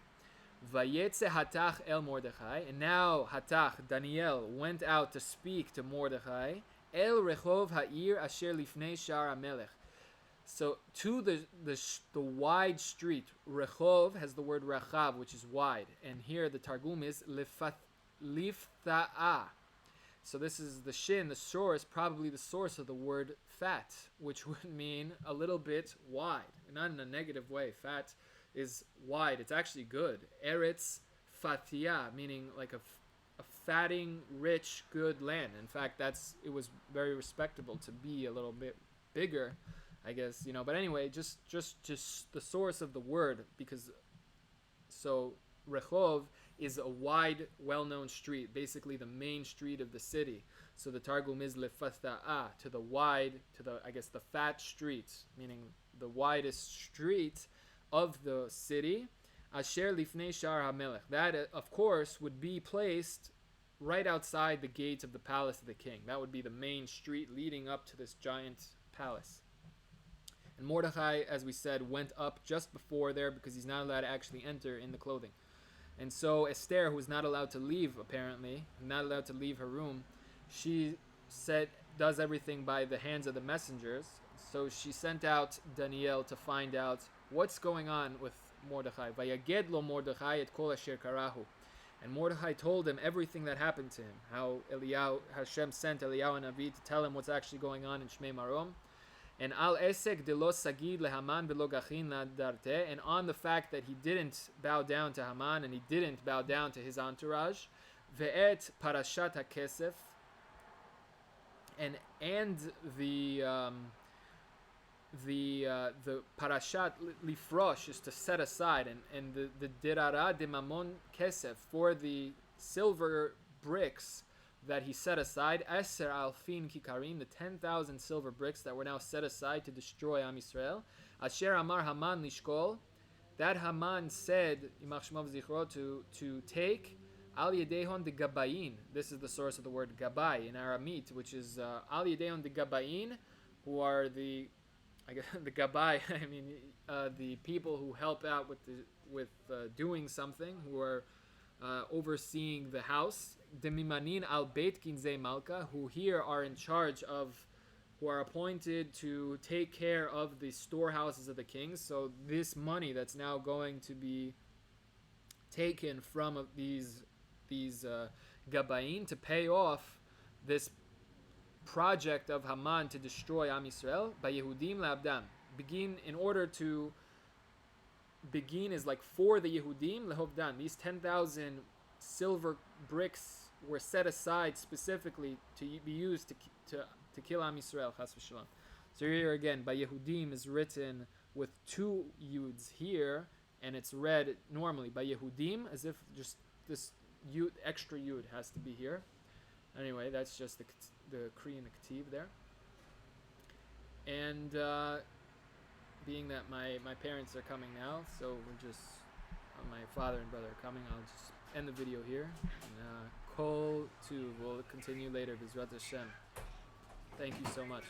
Vayetze Hatach el Mordechai, and now Hatach, Daniel, went out to speak to Mordechai, El Rechov Ha'ir Asher Lifnei Shar HaMelech, So to the wide street, Rechov has the word Rachav, which is wide, and here the Targum is Lifta'a. So this is the shin, the source, probably the source of the word fat, which would mean a little bit wide, not in a negative way. Fat is wide; it's actually good. Eretz Fatia, meaning like a fatting, rich, good land. In fact, it was very respectable to be a little bit bigger, I guess, you know. But anyway, just the source of the word, because so Rehov is a wide, well-known street, basically the main street of the city. So the Targum is lefasta'a, to the wide, to the, I guess, the fat street, meaning the widest street of the city. Asher lifnei shar hamelech. That, of course, would be placed right outside the gates of the palace of the king. That would be the main street leading up to this giant palace. And Mordechai, as we said, went up just before there because he's not allowed to actually enter in the clothing. And so Esther, who was not allowed to leave, apparently, not allowed to leave her room, she does everything by the hands of the messengers. So she sent out Daniel to find out what's going on with Mordechai. Vayaged lo Mordechai et kol asher karahu. And Mordechai told him everything that happened to him, how Hashem sent Eliyahu Navi to tell him what's actually going on in Shmei Marom. And al esek de lo sagid leHaman belo gachin nadarte, and on the fact that he didn't bow down to Haman and he didn't bow down to his entourage, ve'et parashat hakesef, and the parashat lifrosh is to set aside, and the dirara de mamon kesef, for the silver bricks that he set aside, Eser alfin kikarim, the 10,000 silver bricks that were now set aside to destroy Am Yisrael. Asher amar Haman lishkol, that Haman said, Yimach Shemav Zichro, to take al yedehon de gabayin. This is the source of the word gabay in Aramite, which is al yedehon de gabayin, who are the gabay. I mean, the people who help out with doing something, who are overseeing the house. Demimanin al beit kinzei malka, who here are in charge of, who are appointed to take care of the storehouses of the kings. So this money that's now going to be taken from these gabayin to pay off this project of Haman to destroy Am Yisrael, by Yehudim le'abdam. Begin is like for the Yehudim lehovdan. These 10,000 silver bricks were set aside specifically to be used to kill Am Yisrael, chas v'shalom. So here again, by Yehudim is written with two yuds here, and it's read normally by Yehudim as if just this yud, extra yud has to be here. Anyway, that's just the Korean K'tiv there. And being that my parents are coming now, so we're just, my father and brother are coming, I'll just end the video here. And Kol 2 will continue later, B'ezrat Hashem. Thank you so much.